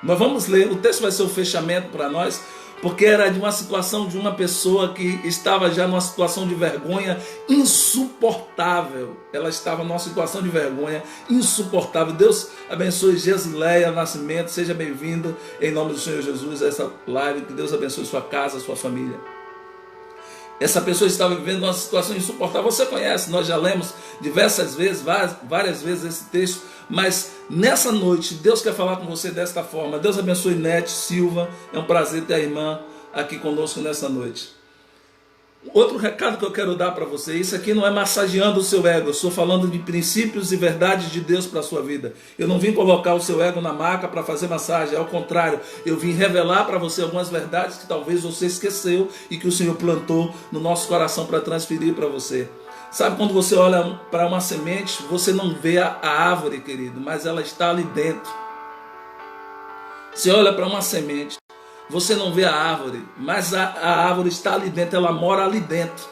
Nós vamos ler, o texto vai ser o fechamento para nós, porque era de uma situação de uma pessoa que estava já numa situação de vergonha insuportável. Ela estava numa situação de vergonha insuportável. Deus abençoe Gesileia Nascimento, seja bem-vindo em nome do Senhor Jesus a essa live. Que Deus abençoe sua casa, sua família. Essa pessoa estava vivendo uma situação insuportável. Você conhece, nós já lemos diversas vezes, várias vezes esse texto, mas nessa noite Deus quer falar com você desta forma. Deus abençoe Nete Silva, é um prazer ter a irmã aqui conosco nessa noite. Outro recado que eu quero dar para você, isso aqui não é massageando o seu ego, eu estou falando de princípios e verdades de Deus para a sua vida. Eu não vim colocar o seu ego na maca para fazer massagem, ao contrário, eu vim revelar para você algumas verdades que talvez você esqueceu e que o Senhor plantou no nosso coração para transferir para você. Sabe, quando você olha para uma semente, você não vê a árvore, querido, mas ela está ali dentro. Você olha para uma semente, você não vê a árvore, mas a árvore está ali dentro, ela mora ali dentro.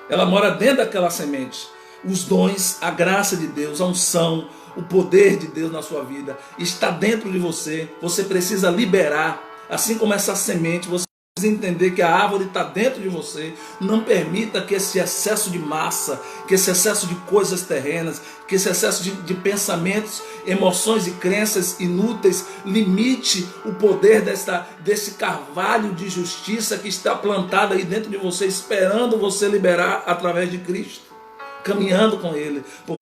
Ela mora dentro daquela semente. Os dons, a graça de Deus, a unção, o poder de Deus na sua vida está dentro de você. Você precisa liberar, assim como essa semente, você precisa entender que a árvore está dentro de você. Não permita que esse excesso de massa, que esse excesso de coisas terrenas, que esse excesso de pensamentos, emoções e crenças inúteis limite o poder desse carvalho de justiça que está plantado aí dentro de você, esperando você liberar através de Cristo, caminhando com Ele. Porque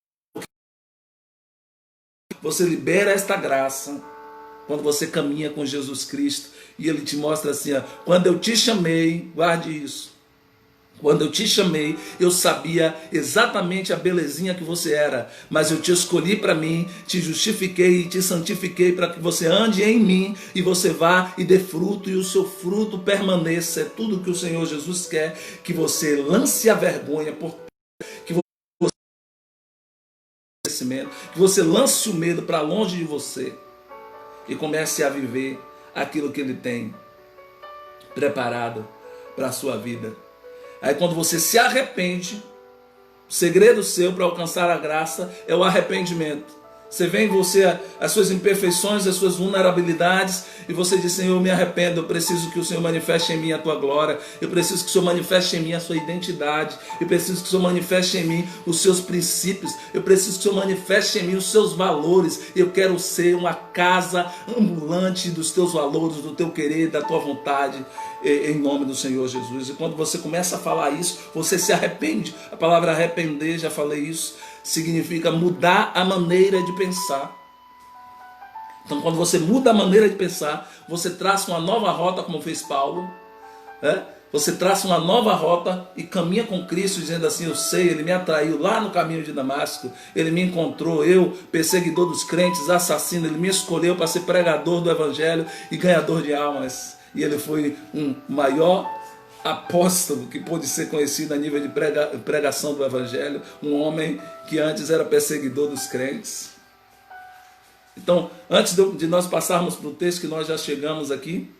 você libera esta graça quando você caminha com Jesus Cristo, e Ele te mostra assim, ó, quando eu te chamei, guarde isso, Quando eu te chamei, eu sabia exatamente a belezinha que você era, mas eu te escolhi para mim, te justifiquei e te santifiquei para que você ande em mim e você vá e dê fruto e o seu fruto permaneça. É tudo que o Senhor Jesus quer, que você lance a vergonha, que você lance o medo para longe de você e comece a viver aquilo que Ele tem preparado para a sua vida. Aí quando você se arrepende, o segredo seu para alcançar a graça é o arrependimento. Você vê em você as suas imperfeições, as suas vulnerabilidades, e você diz: Senhor, eu me arrependo, eu preciso que o Senhor manifeste em mim a tua glória, eu preciso que o Senhor manifeste em mim a sua identidade, eu preciso que o Senhor manifeste em mim os seus princípios, eu preciso que o Senhor manifeste em mim os seus valores. Eu quero ser uma casa ambulante dos teus valores, do teu querer, da tua vontade, em nome do Senhor Jesus. E quando você começa a falar isso, você se arrepende. A palavra arrepender, já falei isso, significa mudar a maneira de pensar. Então, quando você muda a maneira de pensar, você traça uma nova rota, como fez Paulo, Você traça uma nova rota e caminha com Cristo, dizendo assim: eu sei, Ele me atraiu lá no caminho de Damasco, Ele me encontrou, eu, perseguidor dos crentes, assassino, Ele me escolheu para ser pregador do Evangelho e ganhador de almas. E Ele foi um maior apóstolo que pôde ser conhecido a nível de pregação do Evangelho, um homem que antes era perseguidor dos crentes. Então, antes de nós passarmos para o texto que nós já chegamos aqui,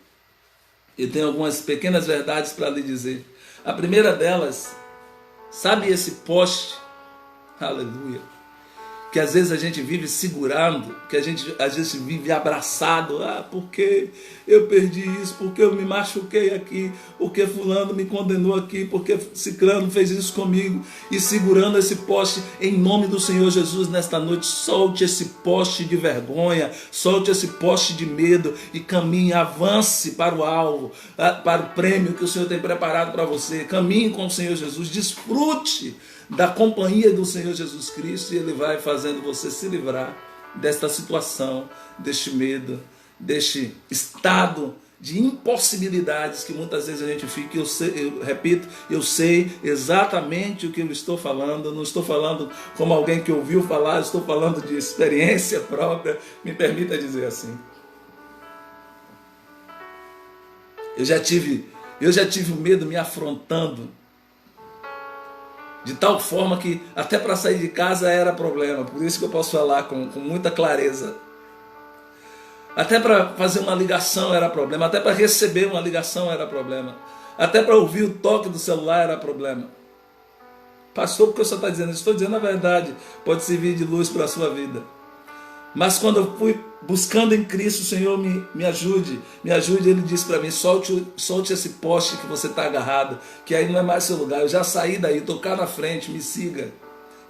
eu tenho algumas pequenas verdades para lhe dizer. A primeira delas, sabe esse poste, aleluia, que às vezes a gente vive segurando, que a gente às vezes vive abraçado: porque eu perdi isso, porque eu me machuquei aqui, porque fulano me condenou aqui, porque ciclano fez isso comigo, e segurando esse poste. Em nome do Senhor Jesus, nesta noite, solte esse poste de vergonha, solte esse poste de medo e caminhe, avance para o alvo, para o prêmio que o Senhor tem preparado para você. Caminhe com o Senhor Jesus, desfrute da companhia do Senhor Jesus Cristo, e Ele vai fazendo você se livrar desta situação, deste medo, deste estado de impossibilidades que muitas vezes a gente fica. Eu repito, eu sei exatamente o que eu estou falando. Eu não estou falando como alguém que ouviu falar, eu estou falando de experiência própria. Me permita dizer assim. Eu já tive o medo me afrontando, de tal forma que até para sair de casa era problema. Por isso que eu posso falar com muita clareza. Até para fazer uma ligação era problema. Até para receber uma ligação era problema. Até para ouvir o toque do celular era problema. Pastor, porque o senhor está dizendo isso? Estou dizendo a verdade. Pode servir de luz para a sua vida. Mas quando eu fui buscando em Cristo: Senhor, me ajude, Ele disse para mim: solte esse poste que você está agarrado, que aí não é mais seu lugar. Eu já saí daí, estou cá na frente, me siga.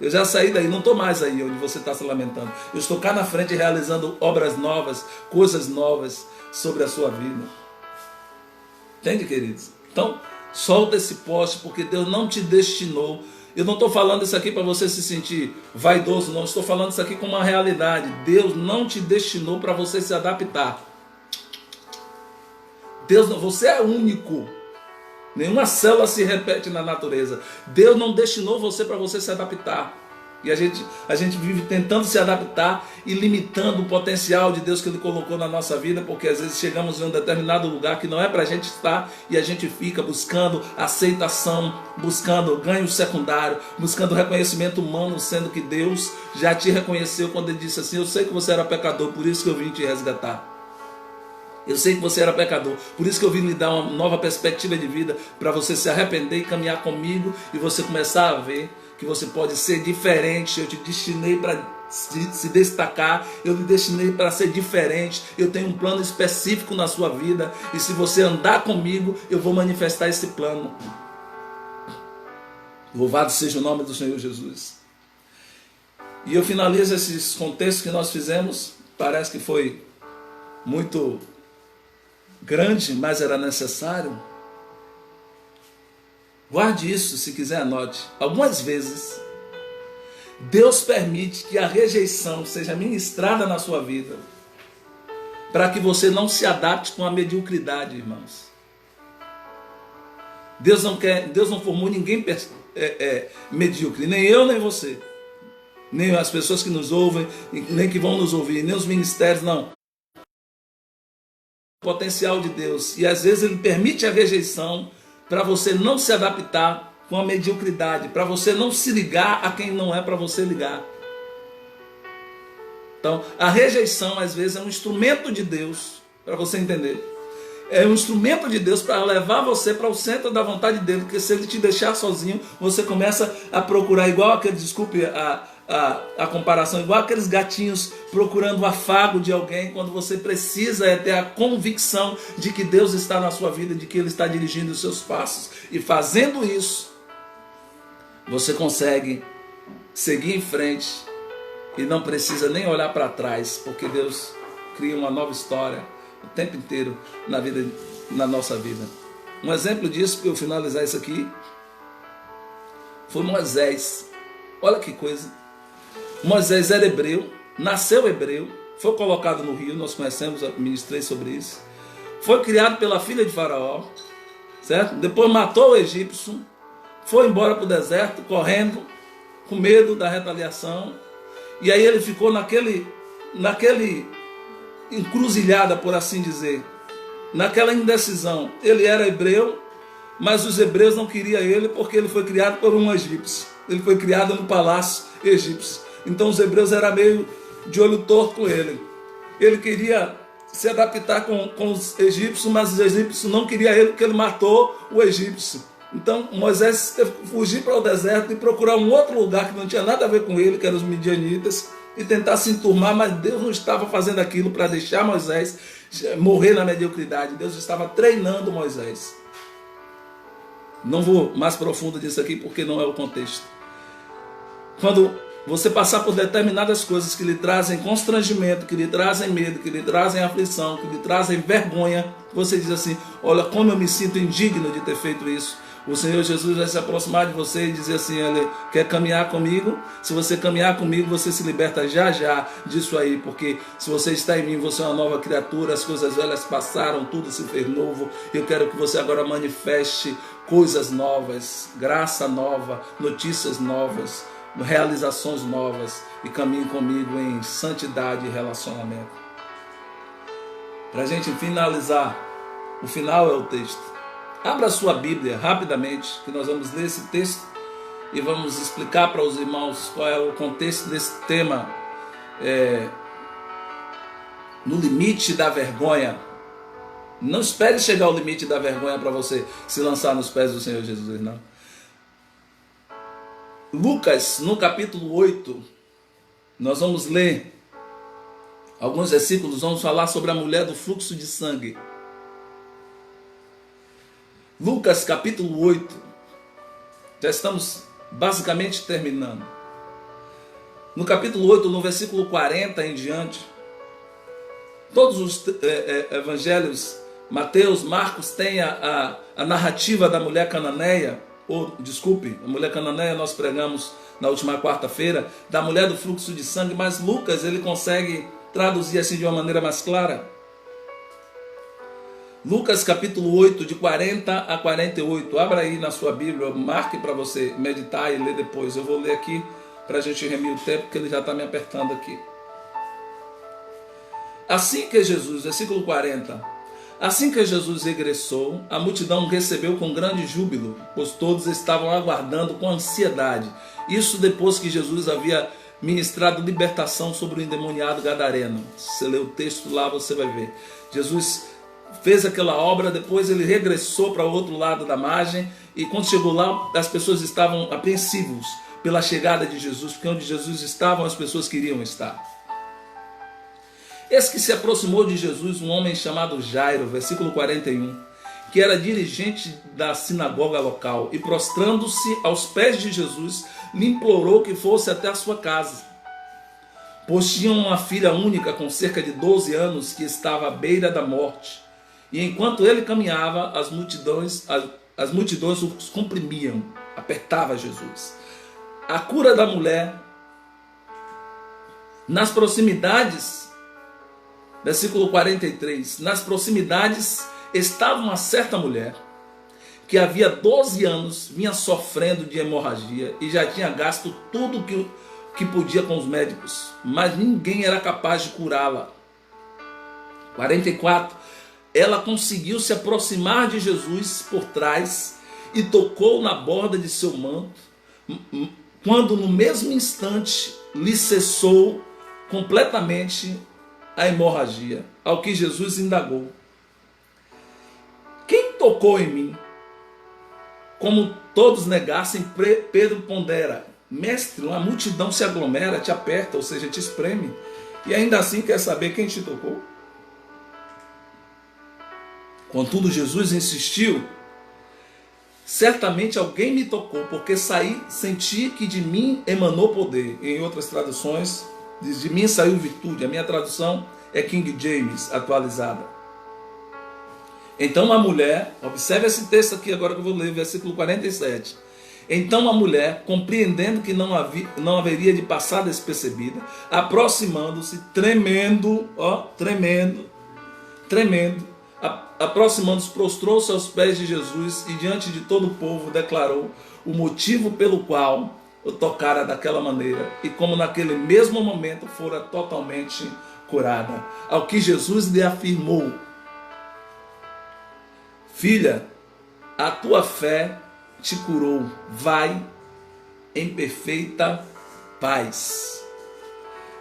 Eu já saí daí, não estou mais aí onde você está se lamentando. Eu estou cá na frente realizando obras novas, coisas novas sobre a sua vida. Entende, queridos? Então, solta esse poste, porque Deus não te destinou. Eu não estou falando isso aqui para você se sentir vaidoso, não. Estou falando isso aqui com uma realidade. Deus não te destinou para você se adaptar. Você é único. Nenhuma célula se repete na natureza. Deus não destinou você para você se adaptar. E a gente vive tentando se adaptar e limitando o potencial de Deus que Ele colocou na nossa vida, porque às vezes chegamos em um determinado lugar que não é para a gente estar, e a gente fica buscando aceitação, buscando ganho secundário, buscando reconhecimento humano, sendo que Deus já te reconheceu quando Ele disse assim: eu sei que você era pecador, por isso que eu vim te resgatar. Eu sei que você era pecador, por isso que eu vim lhe dar uma nova perspectiva de vida, para você se arrepender e caminhar comigo, e você começar a ver que você pode ser diferente. Eu te destinei para se destacar, eu lhe destinei para ser diferente. Eu tenho um plano específico na sua vida, e se você andar comigo, eu vou manifestar esse plano. Louvado seja o nome do Senhor Jesus. E eu finalizo esses contextos que nós fizemos. Parece que foi muito grande, mas era necessário. Guarde isso, se quiser anote. Algumas vezes Deus permite que a rejeição seja ministrada na sua vida, para que você não se adapte com a mediocridade, irmãos. Deus não formou ninguém medíocre, nem eu, nem você, nem as pessoas que nos ouvem, nem que vão nos ouvir, nem os ministérios, não. O potencial de Deus, e às vezes Ele permite a rejeição para você não se adaptar com a mediocridade, para você não se ligar a quem não é para você ligar. Então, a rejeição às vezes é um instrumento de Deus, para você entender. É um instrumento de Deus para levar você para o centro da vontade dele, porque se Ele te deixar sozinho, você começa a procurar igual aqueles, desculpe a comparação, igual aqueles gatinhos procurando o afago de alguém, quando você precisa ter a convicção de que Deus está na sua vida, de que Ele está dirigindo os seus passos. E fazendo isso, você consegue seguir em frente e não precisa nem olhar para trás, porque Deus cria uma nova história o tempo inteiro na nossa vida. Um exemplo disso, para eu finalizar isso aqui, foi Moisés. Olha que coisa. Moisés era hebreu, nasceu hebreu, foi colocado no rio, nós conhecemos, eu ministrei sobre isso. Foi criado pela filha de Faraó, certo? Depois matou o egípcio, foi embora para o deserto, correndo, com medo da retaliação. E aí ele ficou naquele encruzilhada, por assim dizer, naquela indecisão. Ele era hebreu, mas os hebreus não queriam ele porque ele foi criado por um egípcio. Ele foi criado no palácio egípcio. Então os hebreus eram meio de olho torto com ele. Ele queria se adaptar com os egípcios, mas os egípcios não queriam ele porque ele matou o egípcio. Então Moisés teve que fugir para o deserto e procurar um outro lugar que não tinha nada a ver com ele, que eram os midianitas, e tentar se enturmar, mas Deus não estava fazendo aquilo para deixar Moisés morrer na mediocridade. Deus estava treinando Moisés. Não vou mais profundo disso aqui porque não é o contexto. Quando você passar por determinadas coisas que lhe trazem constrangimento, que lhe trazem medo, que lhe trazem aflição, que lhe trazem vergonha, você diz assim: olha como eu me sinto indigno de ter feito isso. O Senhor Jesus vai se aproximar de você e dizer assim: ele quer caminhar comigo? Se você caminhar comigo, você se liberta já disso aí, porque se você está em mim, você é uma nova criatura, as coisas velhas passaram, tudo se fez novo. Eu quero que você agora manifeste coisas novas, graça nova, notícias novas, realizações novas, e caminhe comigo em santidade e relacionamento. Para a gente finalizar, o final é o texto. Abra a sua Bíblia rapidamente, que nós vamos ler esse texto e vamos explicar para os irmãos qual é o contexto desse tema, no limite da vergonha. Não espere chegar ao limite da vergonha para você se lançar nos pés do Senhor Jesus, não. Lucas, no capítulo 8, nós vamos ler alguns versículos, vamos falar sobre a mulher do fluxo de sangue. Lucas capítulo 8, já estamos basicamente terminando. No capítulo 8, no versículo 40 em diante, todos os evangelhos, Mateus, Marcos, têm a narrativa da mulher cananeia, a mulher cananeia nós pregamos na última quarta-feira, da mulher do fluxo de sangue, mas Lucas ele consegue traduzir assim de uma maneira mais clara. Lucas capítulo 8, de 40 a 48. Abra aí na sua Bíblia, marque para você meditar e ler depois. Eu vou ler aqui para a gente remir o tempo, porque ele já está me apertando aqui. Assim que Jesus, versículo 40. Assim que Jesus regressou, a multidão o recebeu com grande júbilo, pois todos estavam aguardando com ansiedade. Isso depois que Jesus havia ministrado libertação sobre o endemoniado gadareno. Se você ler o texto lá, você vai ver. Jesus fez aquela obra, depois ele regressou para o outro lado da margem, e quando chegou lá, as pessoas estavam apreensivos pela chegada de Jesus, porque onde Jesus estava, as pessoas queriam estar. Eis que se aproximou de Jesus um homem chamado Jairo, versículo 41, que era dirigente da sinagoga local, e prostrando-se aos pés de Jesus, lhe implorou que fosse até a sua casa, pois tinha uma filha única com cerca de 12 anos que estava à beira da morte. E enquanto ele caminhava, as multidões os comprimiam, apertava Jesus. A cura da mulher, nas proximidades, versículo 43, nas proximidades estava uma certa mulher, que havia 12 anos vinha sofrendo de hemorragia e já tinha gasto tudo que podia com os médicos, mas ninguém era capaz de curá-la. 44. Ela conseguiu se aproximar de Jesus por trás e tocou na borda de seu manto, quando no mesmo instante lhe cessou completamente a hemorragia. Ao que Jesus indagou: quem tocou em mim? Como todos negassem, Pedro pondera: mestre, uma multidão se aglomera, te aperta, ou seja, te espreme, e ainda assim quer saber quem te tocou? Contudo, Jesus insistiu: certamente alguém me tocou, porque senti que de mim emanou poder. Em outras traduções, diz: de mim saiu virtude. A minha tradução é King James, atualizada. Então a mulher, observe esse texto aqui agora que eu vou ler, versículo 47. Então a mulher, compreendendo que não haveria de passar despercebida, aproximando-se, tremendo, aproximando-se, prostrou-se aos pés de Jesus e diante de todo o povo declarou o motivo pelo qual o tocara daquela maneira e como naquele mesmo momento fora totalmente curada. Ao que Jesus lhe afirmou: filha, a tua fé te curou, vai em perfeita paz.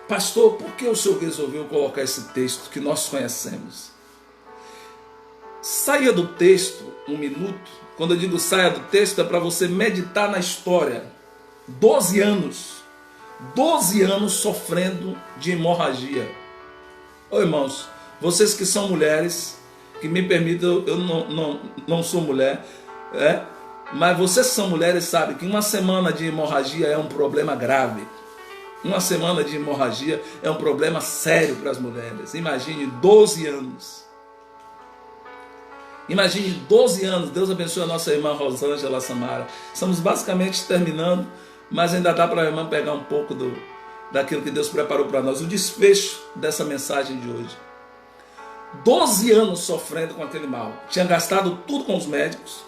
Pastor, por que o senhor resolveu colocar esse texto que nós conhecemos? Saia do texto um minuto. Quando eu digo saia do texto, é para você meditar na história. 12 anos sofrendo de hemorragia. Ô irmãos, vocês que são mulheres, que me permitam, eu não sou mulher, mas vocês que são mulheres sabem que uma semana de hemorragia é um problema grave. Uma semana de hemorragia é um problema sério para as mulheres. Imagine 12 anos. Imagine 12 anos. Deus abençoe a nossa irmã Rosângela Samara. Estamos basicamente terminando, mas ainda dá para a irmã pegar um pouco daquilo que Deus preparou para nós. O desfecho dessa mensagem de hoje. 12 anos sofrendo com aquele mal. Tinha gastado tudo com os médicos.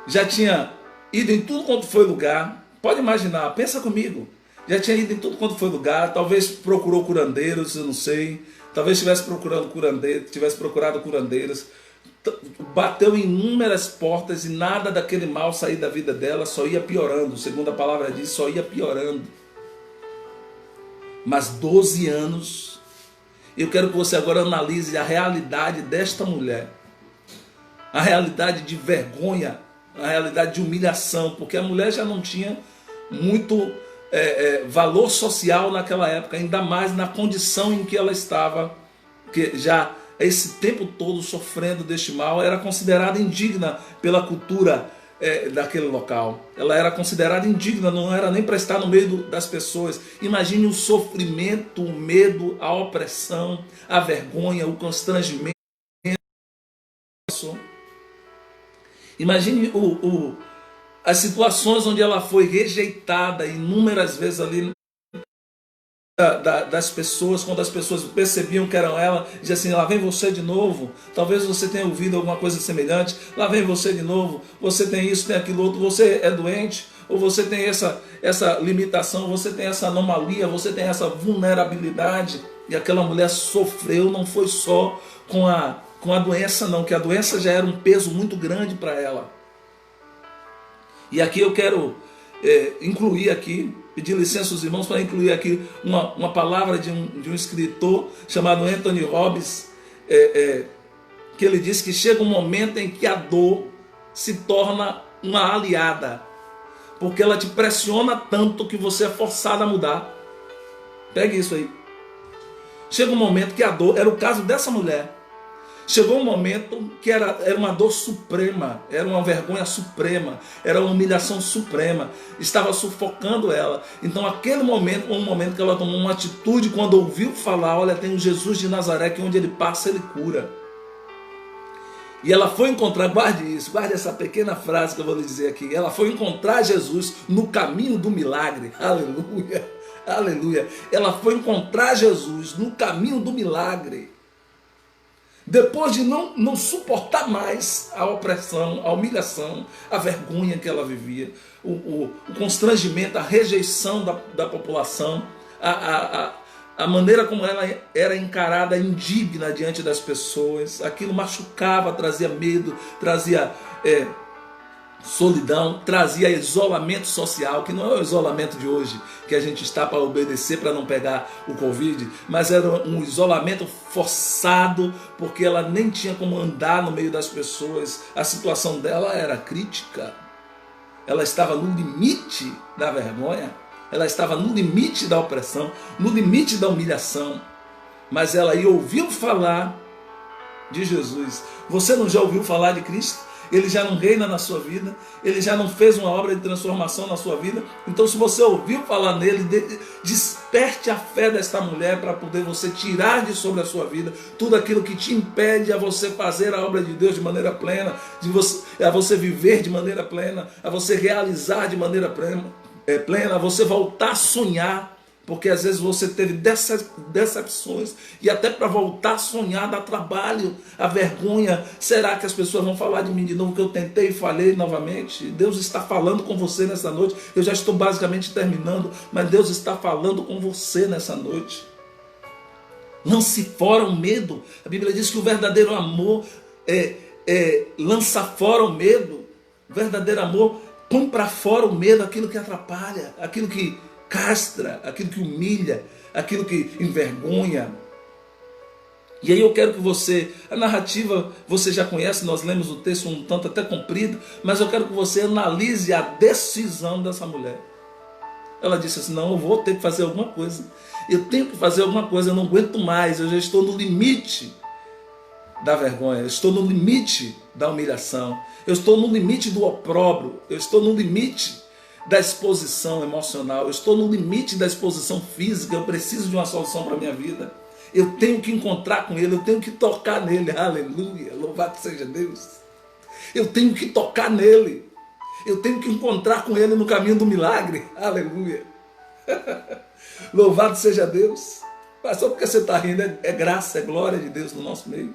Já tinha ido em tudo quanto foi lugar. Pode imaginar, pensa comigo. Já tinha ido em tudo quanto foi lugar. Talvez procurou curandeiros, eu não sei. Talvez tivesse procurado curandeiros. Bateu em inúmeras portas e nada daquele mal sair da vida dela, só ia piorando. Segundo a palavra diz, só ia piorando. Mas 12 anos. Eu quero que você agora analise a realidade desta mulher. A realidade de vergonha, a realidade de humilhação, porque a mulher já não tinha muito valor social naquela época, ainda mais na condição em que ela estava, que já esse tempo todo sofrendo deste mal, era considerada indigna pela cultura daquele local. Ela era considerada indigna, não era nem para estar no meio das pessoas. Imagine o sofrimento, o medo, a opressão, a vergonha, o constrangimento. Imagine as situações onde ela foi rejeitada inúmeras vezes ali das pessoas, quando as pessoas percebiam que eram ela, dizia assim: lá vem você de novo. Talvez você tenha ouvido alguma coisa semelhante: lá vem você de novo, você tem isso, tem aquilo outro, você é doente, ou você tem essa limitação, você tem essa anomalia, você tem essa vulnerabilidade. E aquela mulher sofreu, não foi só com a doença não, que a doença já era um peso muito grande para ela. E aqui eu quero incluir aqui, pedir licença aos irmãos para incluir aqui uma palavra de um escritor chamado Anthony Robbins, que ele diz que chega um momento em que a dor se torna uma aliada, porque ela te pressiona tanto que você é forçado a mudar. Pegue isso aí. Chega um momento que a dor, era o caso dessa mulher, chegou um momento que era uma dor suprema, era uma vergonha suprema, era uma humilhação suprema, estava sufocando ela. Então aquele momento, um momento que ela tomou uma atitude quando ouviu falar: olha, tem um Jesus de Nazaré que onde ele passa ele cura. E ela foi encontrar, guarde isso, guarde essa pequena frase que eu vou lhe dizer aqui, ela foi encontrar Jesus no caminho do milagre. Aleluia, aleluia. Ela foi encontrar Jesus no caminho do milagre. Depois de não suportar mais a opressão, a humilhação, a vergonha que ela vivia, o constrangimento, a rejeição da população, a maneira como ela era encarada, indigna diante das pessoas, aquilo machucava, trazia medo, trazia solidão, trazia isolamento social, que não é o isolamento de hoje, que a gente está para obedecer, para não pegar o Covid, mas era um isolamento forçado, porque ela nem tinha como andar no meio das pessoas, a situação dela era crítica, ela estava no limite da vergonha, ela estava no limite da opressão, no limite da humilhação, mas ela aí ouviu falar de Jesus. Você não já ouviu falar de Cristo? Ele já não reina na sua vida, ele já não fez uma obra de transformação na sua vida. Então, se você ouviu falar nele, desperte a fé desta mulher para poder você tirar de sobre a sua vida tudo aquilo que te impede a você fazer a obra de Deus de maneira plena, a você viver de maneira plena, a você realizar de maneira plena, a você voltar a sonhar. Porque às vezes você teve decepções e até para voltar a sonhar dá trabalho, a vergonha. Será que as pessoas vão falar de mim de novo que eu tentei e falhei novamente? Deus está falando com você nessa noite. Eu já estou basicamente terminando, mas Deus está falando com você nessa noite. Lance fora o medo. A Bíblia diz que o verdadeiro amor lança fora o medo. O verdadeiro amor põe para fora o medo, aquilo que atrapalha, aquilo que castra, aquilo que humilha, aquilo que envergonha. E aí eu quero que você, a narrativa você já conhece, nós lemos o texto um tanto até comprido, mas eu quero que você analise a decisão dessa mulher. Ela disse assim: não, eu vou ter que fazer alguma coisa, eu tenho que fazer alguma coisa, eu não aguento mais, eu já estou no limite da vergonha, eu estou no limite da humilhação, eu estou no limite do opróbrio, eu estou no limite da exposição emocional, eu estou no limite da exposição física, eu preciso de uma solução para a minha vida, eu tenho que encontrar com ele, eu tenho que tocar nele, aleluia, louvado seja Deus, eu tenho que tocar nele, eu tenho que encontrar com ele no caminho do milagre, aleluia, louvado seja Deus. Mas só porque você está rindo, é graça, é glória de Deus no nosso meio.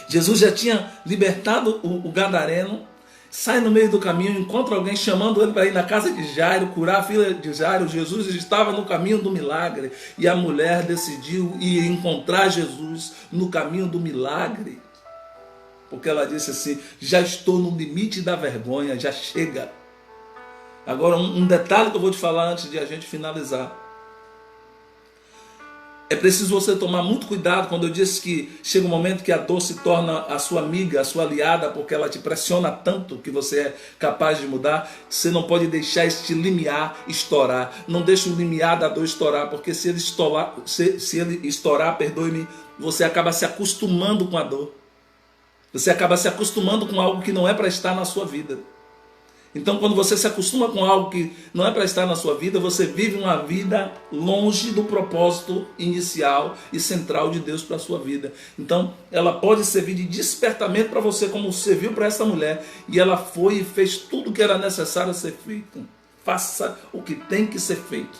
Jesus já tinha libertado o gadareno, sai no meio do caminho, encontra alguém chamando ele para ir na casa de Jairo, curar a filha de Jairo. Jesus estava no caminho do milagre e a mulher decidiu ir encontrar Jesus no caminho do milagre, porque ela disse assim: já estou no limite da vergonha, já chega. Agora um detalhe que eu vou te falar antes de a gente finalizar. É preciso você tomar muito cuidado quando eu disse que chega um momento que a dor se torna a sua amiga, a sua aliada, porque ela te pressiona tanto que você é capaz de mudar. Você não pode deixar este limiar estourar. Não deixe o limiar da dor estourar, porque se ele estourar, perdoe-me, você acaba se acostumando com a dor. Você acaba se acostumando com algo que não é para estar na sua vida. Então, quando você se acostuma com algo que não é para estar na sua vida, você vive uma vida longe do propósito inicial e central de Deus para a sua vida. Então, ela pode servir de despertamento para você, como serviu para essa mulher. E ela foi e fez tudo o que era necessário ser feito. Faça o que tem que ser feito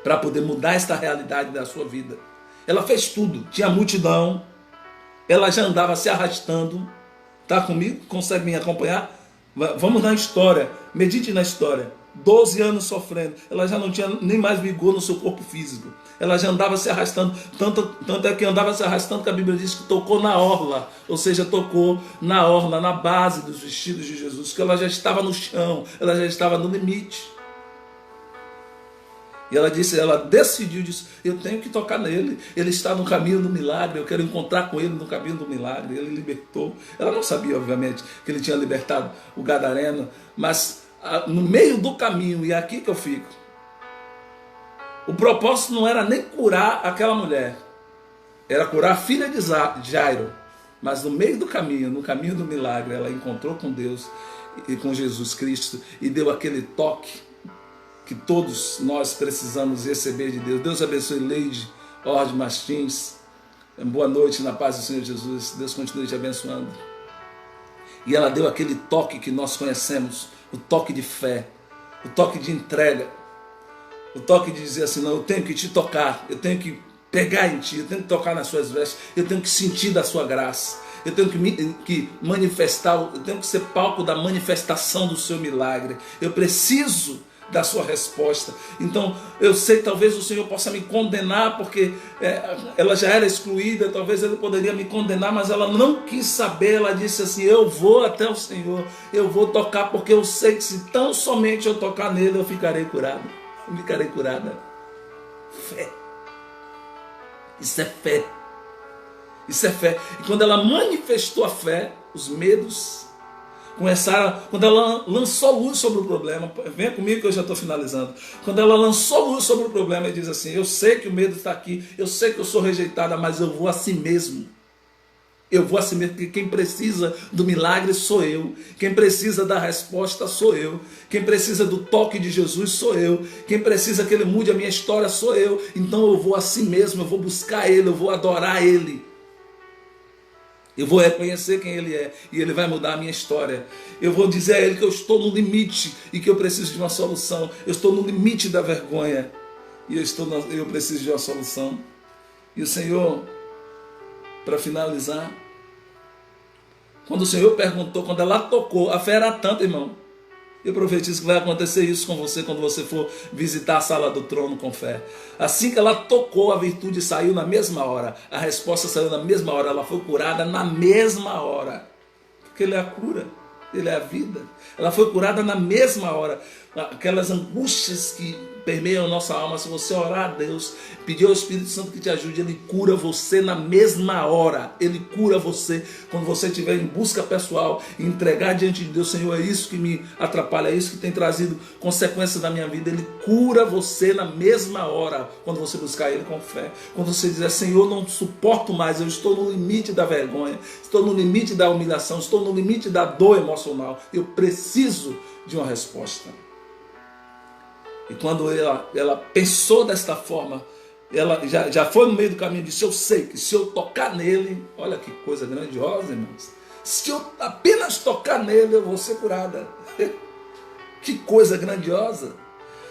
para poder mudar esta realidade da sua vida. Ela fez tudo. Tinha multidão. Ela já andava se arrastando. Está comigo? Consegue me acompanhar? Vamos na história, medite na história. 12 anos sofrendo, ela já não tinha nem mais vigor no seu corpo físico. Ela já andava se arrastando, tanto é que andava se arrastando que a Bíblia diz que tocou na orla, ou seja, tocou na orla, na base dos vestidos de Jesus, que ela já estava no chão, ela já estava no limite. E ela decidiu, disse: eu tenho que tocar nele, ele está no caminho do milagre, eu quero encontrar com ele no caminho do milagre. Ele libertou. Ela não sabia, obviamente, que ele tinha libertado o gadareno, mas no meio do caminho, e é aqui que eu fico, o propósito não era nem curar aquela mulher, era curar a filha de Jairo, mas no meio do caminho, no caminho do milagre, ela encontrou com Deus e com Jesus Cristo e deu aquele toque que todos nós precisamos receber de Deus. Deus abençoe Leide Ord Martins. Boa noite na paz do Senhor Jesus. Deus continue te abençoando. E ela deu aquele toque que nós conhecemos, o toque de fé, o toque de entrega, o toque de dizer assim: não, eu tenho que te tocar, eu tenho que pegar em ti, eu tenho que tocar nas suas vestes, eu tenho que sentir da sua graça, eu tenho que manifestar, eu tenho que ser palco da manifestação do seu milagre, eu preciso da sua resposta. Então eu sei que talvez o Senhor possa me condenar, porque ela já era excluída, talvez Ele poderia me condenar, mas ela não quis saber. Ela disse assim: eu vou até o Senhor, eu vou tocar, porque eu sei que se tão somente eu tocar nele, eu ficarei curado, eu ficarei curada. Fé, isso é fé, isso é fé. E quando ela manifestou a fé, os medos começaram. Quando ela lançou luz sobre o problema, venha comigo que eu já estou finalizando. Quando ela lançou luz sobre o problema e diz assim: eu sei que o medo está aqui, eu sei que eu sou rejeitada, mas eu vou a si mesmo. Eu vou a si mesmo, porque quem precisa do milagre sou eu. Quem precisa da resposta sou eu. Quem precisa do toque de Jesus sou eu. Quem precisa que Ele mude a minha história sou eu. Então eu vou a si mesmo, eu vou buscar Ele, eu vou adorar Ele. Eu vou reconhecer quem Ele é e Ele vai mudar a minha história. Eu vou dizer a Ele que eu estou no limite e que eu preciso de uma solução. Eu estou no limite da vergonha e eu preciso de uma solução. E o Senhor, para finalizar, quando o Senhor perguntou, quando ela tocou, a fé era tanta, irmão. Eu profetizo que vai acontecer isso com você quando você for visitar a sala do trono com fé. Assim que ela tocou, a virtude saiu na mesma hora. A resposta saiu na mesma hora. Ela foi curada na mesma hora. Porque Ele é a cura, Ele é a vida. Ela foi curada na mesma hora. Aquelas angústias que permeiam a nossa alma, se você orar a Deus, pedir ao Espírito Santo que te ajude, Ele cura você na mesma hora. Ele cura você quando você estiver em busca pessoal e entregar diante de Deus: Senhor, é isso que me atrapalha, é isso que tem trazido consequências da minha vida. Ele cura você na mesma hora quando você buscar Ele com fé. Quando você dizer: Senhor, não suporto mais, eu estou no limite da vergonha, estou no limite da humilhação, estou no limite da dor emocional, eu preciso de uma resposta. E quando ela pensou desta forma, ela já foi no meio do caminho e disse: eu sei que se eu tocar nele, olha que coisa grandiosa, irmãos, se eu apenas tocar nele, eu vou ser curada. Que coisa grandiosa!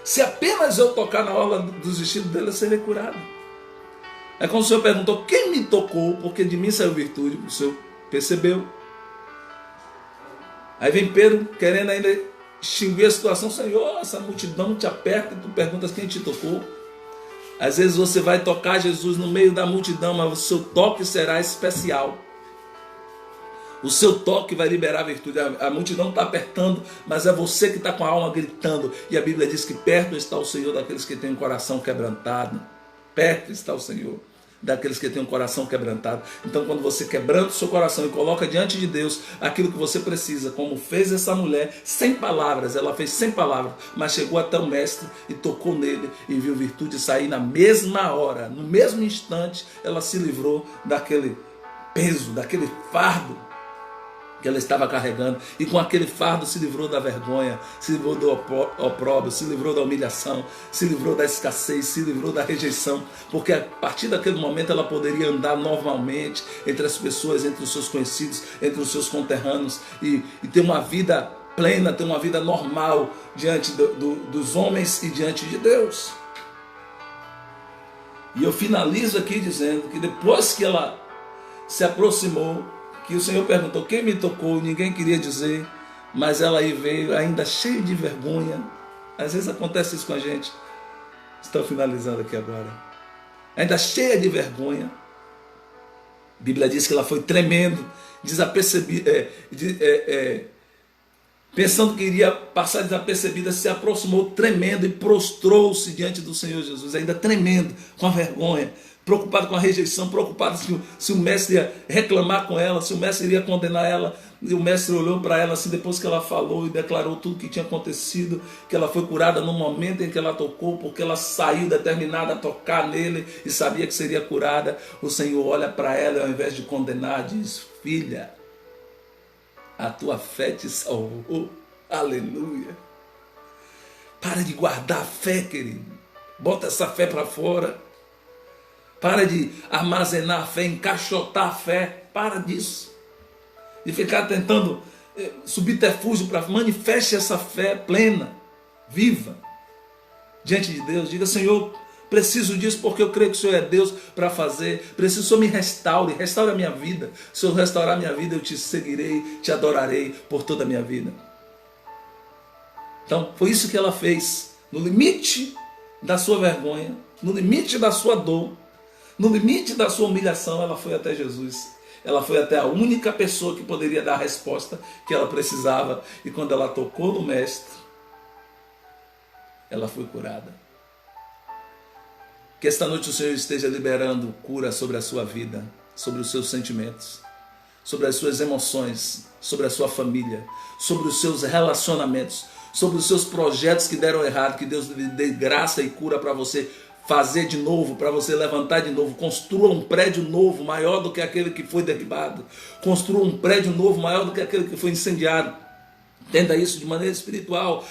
Se apenas eu tocar na orla dos vestidos dele, eu serei curado. É quando o Senhor perguntou: quem me tocou? Porque de mim saiu virtude. O Senhor percebeu. Aí vem Pedro querendo ainda extinguir a situação: Senhor, essa multidão te aperta e tu perguntas quem te tocou. Às vezes você vai tocar Jesus no meio da multidão, mas o seu toque será especial. O seu toque vai liberar a virtude. A multidão está apertando, mas é você que está com a alma gritando. E a Bíblia diz que perto está o Senhor daqueles que têm o coração quebrantado. Perto está o Senhor daqueles que têm um coração quebrantado. Então, quando você quebranta o seu coração e coloca diante de Deus aquilo que você precisa, como fez essa mulher, sem palavras, ela fez sem palavras, mas chegou até o mestre e tocou nele e viu virtude sair na mesma hora, no mesmo instante. Ela se livrou daquele peso, daquele fardo que ela estava carregando, e com aquele fardo se livrou da vergonha, se livrou do opróbrio, se livrou da humilhação, se livrou da escassez, se livrou da rejeição, porque a partir daquele momento ela poderia andar normalmente entre as pessoas, entre os seus conhecidos, entre os seus conterrâneos, e ter uma vida plena, ter uma vida normal diante dos homens e diante de Deus. E eu finalizo aqui dizendo que depois que ela se aproximou, que o Senhor perguntou quem me tocou, ninguém queria dizer, mas ela aí veio ainda cheia de vergonha. Às vezes acontece isso com a gente. Estou finalizando aqui agora. Ainda cheia de vergonha. A Bíblia diz que ela foi tremendo, desapercebida, pensando que iria passar desapercebida, se aproximou tremendo e prostrou-se diante do Senhor Jesus, ainda tremendo, com a vergonha, preocupado com a rejeição, preocupado se o mestre ia reclamar com ela, se o mestre iria condenar ela. E o mestre olhou para ela assim, depois que ela falou e declarou tudo que tinha acontecido, que ela foi curada no momento em que ela tocou, porque ela saiu determinada a tocar nele e sabia que seria curada. O Senhor olha para ela e, ao invés de condenar, diz: filha, a tua fé te salvou. Aleluia. Para de guardar a fé, querido. Bota essa fé para fora. Para de armazenar a fé, encaixotar a fé. Para disso. De ficar tentando subterfúgio para... Manifeste essa fé plena, viva, diante de Deus. Diga: Senhor, Preciso disso porque eu creio que o Senhor é Deus para fazer. Preciso que o Senhor me restaure a minha vida. Se eu restaurar a minha vida, eu te seguirei, te adorarei por toda a minha vida. Então, foi isso que ela fez. No limite da sua vergonha, no limite da sua dor, no limite da sua humilhação, ela foi até Jesus. Ela foi até a única pessoa que poderia dar a resposta que ela precisava. E quando ela tocou no Mestre, ela foi curada. Que esta noite o Senhor esteja liberando cura sobre a sua vida, sobre os seus sentimentos, sobre as suas emoções, sobre a sua família, sobre os seus relacionamentos, sobre os seus projetos que deram errado. Que Deus lhe dê graça e cura para você fazer de novo, para você levantar de novo. Construa um prédio novo, maior do que aquele que foi derribado. Construa um prédio novo, maior do que aquele que foi incendiado. Entenda isso de maneira espiritual.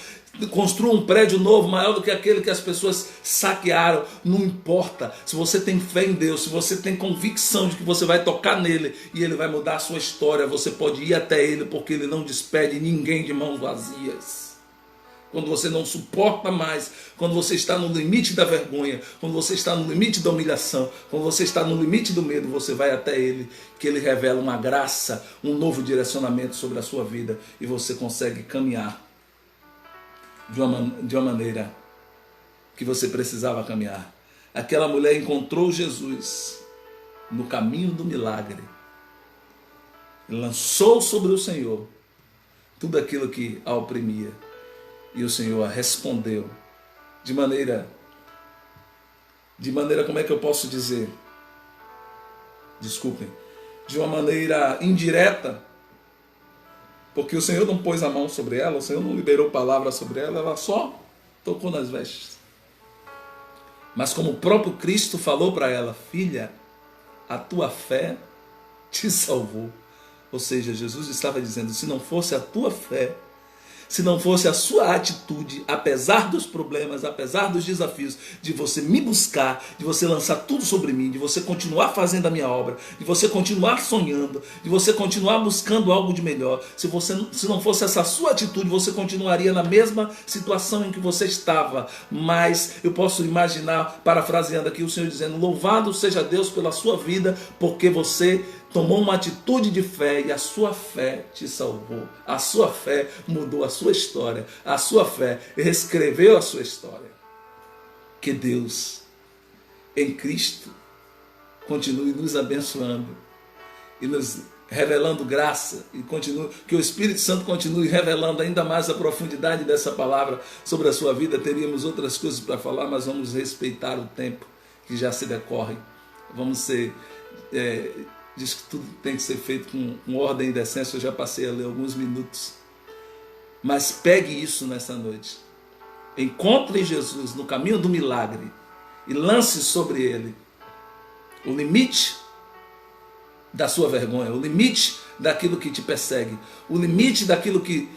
Construa um prédio novo, maior do que aquele que as pessoas saquearam. Não importa, se você tem fé em Deus, se você tem convicção de que você vai tocar nele e ele vai mudar a sua história, você pode ir até ele, porque ele não despede ninguém de mãos vazias. Quando você não suporta mais, quando você está no limite da vergonha, quando você está no limite da humilhação, quando você está no limite do medo, você vai até ele, que ele revela uma graça, um novo direcionamento sobre a sua vida, e você consegue caminhar de uma maneira que você precisava caminhar. Aquela mulher encontrou Jesus no caminho do milagre, lançou sobre o Senhor tudo aquilo que a oprimia, e o Senhor a respondeu de maneira, como é que eu posso dizer? Desculpem, de uma maneira indireta, porque o Senhor não pôs a mão sobre ela, o Senhor não liberou palavra sobre ela, ela só tocou nas vestes. Mas como o próprio Cristo falou para ela: filha, a tua fé te salvou. Ou seja, Jesus estava dizendo: se não fosse a tua fé, se não fosse a sua atitude, apesar dos problemas, apesar dos desafios, de você me buscar, de você lançar tudo sobre mim, de você continuar fazendo a minha obra, de você continuar sonhando, de você continuar buscando algo de melhor, se não fosse essa sua atitude, você continuaria na mesma situação em que você estava. Mas eu posso imaginar, parafraseando aqui, o Senhor dizendo: louvado seja Deus pela sua vida, porque você tomou uma atitude de fé e a sua fé te salvou. A sua fé mudou a sua história. A sua fé reescreveu a sua história. Que Deus, em Cristo, continue nos abençoando e nos revelando graça, e que o Espírito Santo continue revelando ainda mais a profundidade dessa palavra sobre a sua vida. Teríamos outras coisas para falar, mas vamos respeitar o tempo que já se decorre. Vamos ser... diz que tudo tem que ser feito com ordem e decência. Eu já passei a ler alguns minutos. Mas pegue isso nessa noite. Encontre Jesus no caminho do milagre e lance sobre ele o limite da sua vergonha, o limite daquilo que te persegue, o limite daquilo que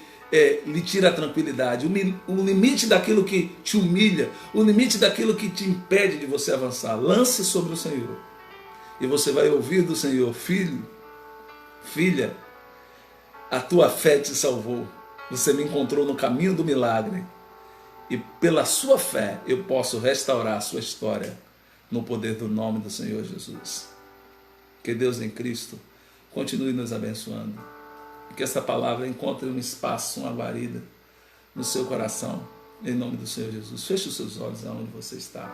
lhe tira a tranquilidade, o limite daquilo que te humilha, o limite daquilo que te impede de você avançar. Lance sobre o Senhor. E você vai ouvir do Senhor: filho, filha, a tua fé te salvou. Você me encontrou no caminho do milagre. E pela sua fé eu posso restaurar a sua história no poder do nome do Senhor Jesus. Que Deus em Cristo continue nos abençoando. E que essa palavra encontre um espaço, uma guarida no seu coração. Em nome do Senhor Jesus. Feche os seus olhos aonde você está.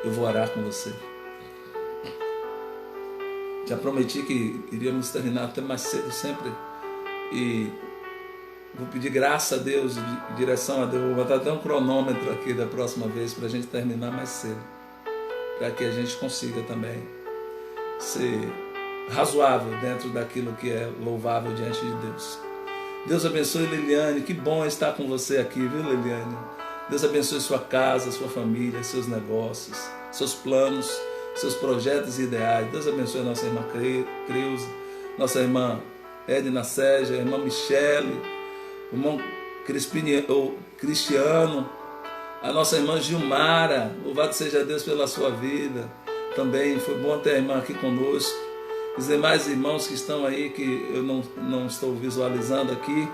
Eu vou orar com você. Já prometi que iríamos terminar até mais cedo sempre. E vou pedir graça a Deus, direção a Deus. Vou botar até um cronômetro aqui da próxima vez para a gente terminar mais cedo. Para que a gente consiga também ser razoável dentro daquilo que é louvável diante de Deus. Deus abençoe Liliane. Que bom estar com você aqui, viu, Liliane? Deus abençoe sua casa, sua família, seus negócios, seus planos, seus projetos e ideais. Deus abençoe a nossa irmã Creuza, nossa irmã Edna Sérgio, a irmã Michele, o irmão Cristiano, a nossa irmã Gilmara. Louvado seja Deus pela sua vida. Também foi bom ter a irmã aqui conosco. Os demais irmãos que estão aí, que eu não estou visualizando aqui,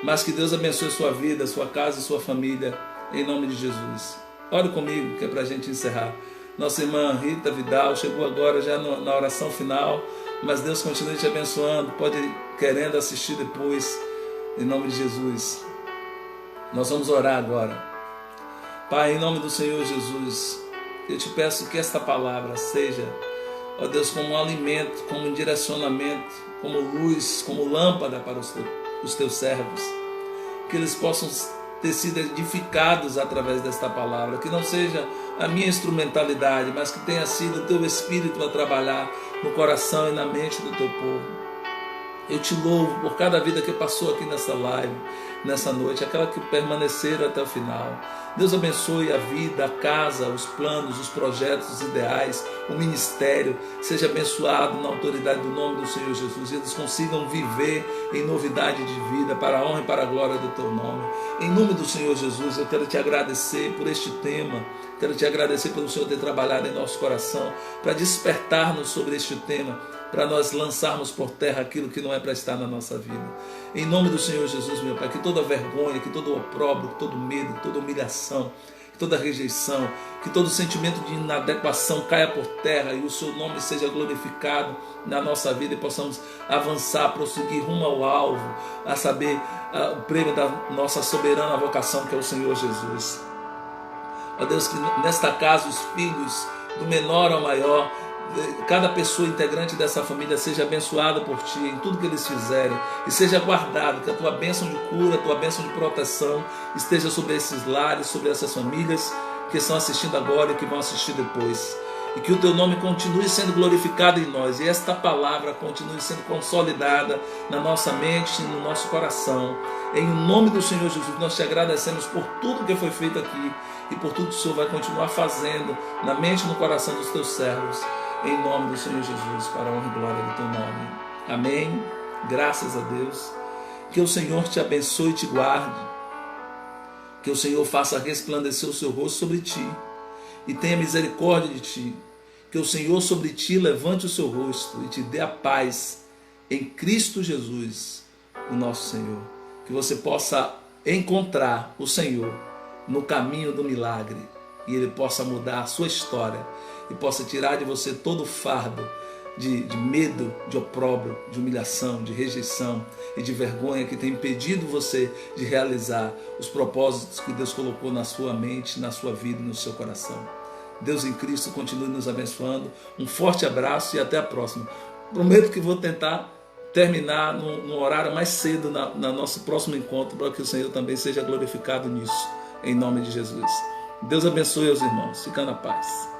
mas que Deus abençoe sua vida, sua casa e sua família, em nome de Jesus. Ore comigo, que é para a gente encerrar. Nossa irmã Rita Vidal chegou agora já na oração final, mas Deus continue te abençoando. Pode querendo assistir depois, em nome de Jesus. Nós vamos orar agora. Pai, em nome do Senhor Jesus, eu te peço que esta palavra seja, ó Deus, como um alimento, como um direcionamento, como luz, como lâmpada para os teus servos. Que eles possam ter sido edificados através desta palavra, que não seja a minha instrumentalidade, mas que tenha sido o teu Espírito a trabalhar no coração e na mente do teu povo. Eu te louvo por cada vida que passou aqui nessa live, nessa noite, aquela que permaneceram até o final. Deus abençoe a vida, a casa, os planos, os projetos, os ideais, o ministério. Seja abençoado na autoridade do nome do Senhor Jesus. E eles consigam viver em novidade de vida, para a honra e para a glória do teu nome. Em nome do Senhor Jesus, eu quero te agradecer por este tema. Quero te agradecer pelo Senhor ter trabalhado em nosso coração, para despertar-nos sobre este tema, para nós lançarmos por terra aquilo que não é para estar na nossa vida. Em nome do Senhor Jesus, meu Pai, que toda vergonha, que todo opróbrio, que todo medo, que toda humilhação, que toda rejeição, que todo sentimento de inadequação caia por terra e o seu nome seja glorificado na nossa vida e possamos avançar, prosseguir rumo ao alvo, a saber, o prêmio da nossa soberana vocação, que é o Senhor Jesus. Ó Deus, que nesta casa os filhos, do menor ao maior, cada pessoa integrante dessa família seja abençoada por Ti em tudo que eles fizerem e seja guardado, que a Tua bênção de cura, a Tua bênção de proteção esteja sobre esses lares, sobre essas famílias que estão assistindo agora e que vão assistir depois. E que o Teu nome continue sendo glorificado em nós e esta palavra continue sendo consolidada na nossa mente e no nosso coração. Em nome do Senhor Jesus, nós Te agradecemos por tudo que foi feito aqui e por tudo que o Senhor vai continuar fazendo na mente e no coração dos Teus servos. Em nome do Senhor Jesus, para a honra e glória do Teu nome. Amém. Graças a Deus. Que o Senhor te abençoe e te guarde. Que o Senhor faça resplandecer o seu rosto sobre ti e tenha misericórdia de ti. Que o Senhor sobre ti levante o seu rosto e te dê a paz em Cristo Jesus, o nosso Senhor. Que você possa encontrar o Senhor no caminho do milagre e Ele possa mudar a sua história e possa tirar de você todo o fardo de medo, de opróbrio, de humilhação, de rejeição e de vergonha que tem impedido você de realizar os propósitos que Deus colocou na sua mente, na sua vida e no seu coração. Deus em Cristo continue nos abençoando. Um forte abraço e até a próxima. Prometo que vou tentar terminar no horário mais cedo no nosso próximo encontro, para que o Senhor também seja glorificado nisso, em nome de Jesus. Deus abençoe os irmãos. Fica na paz.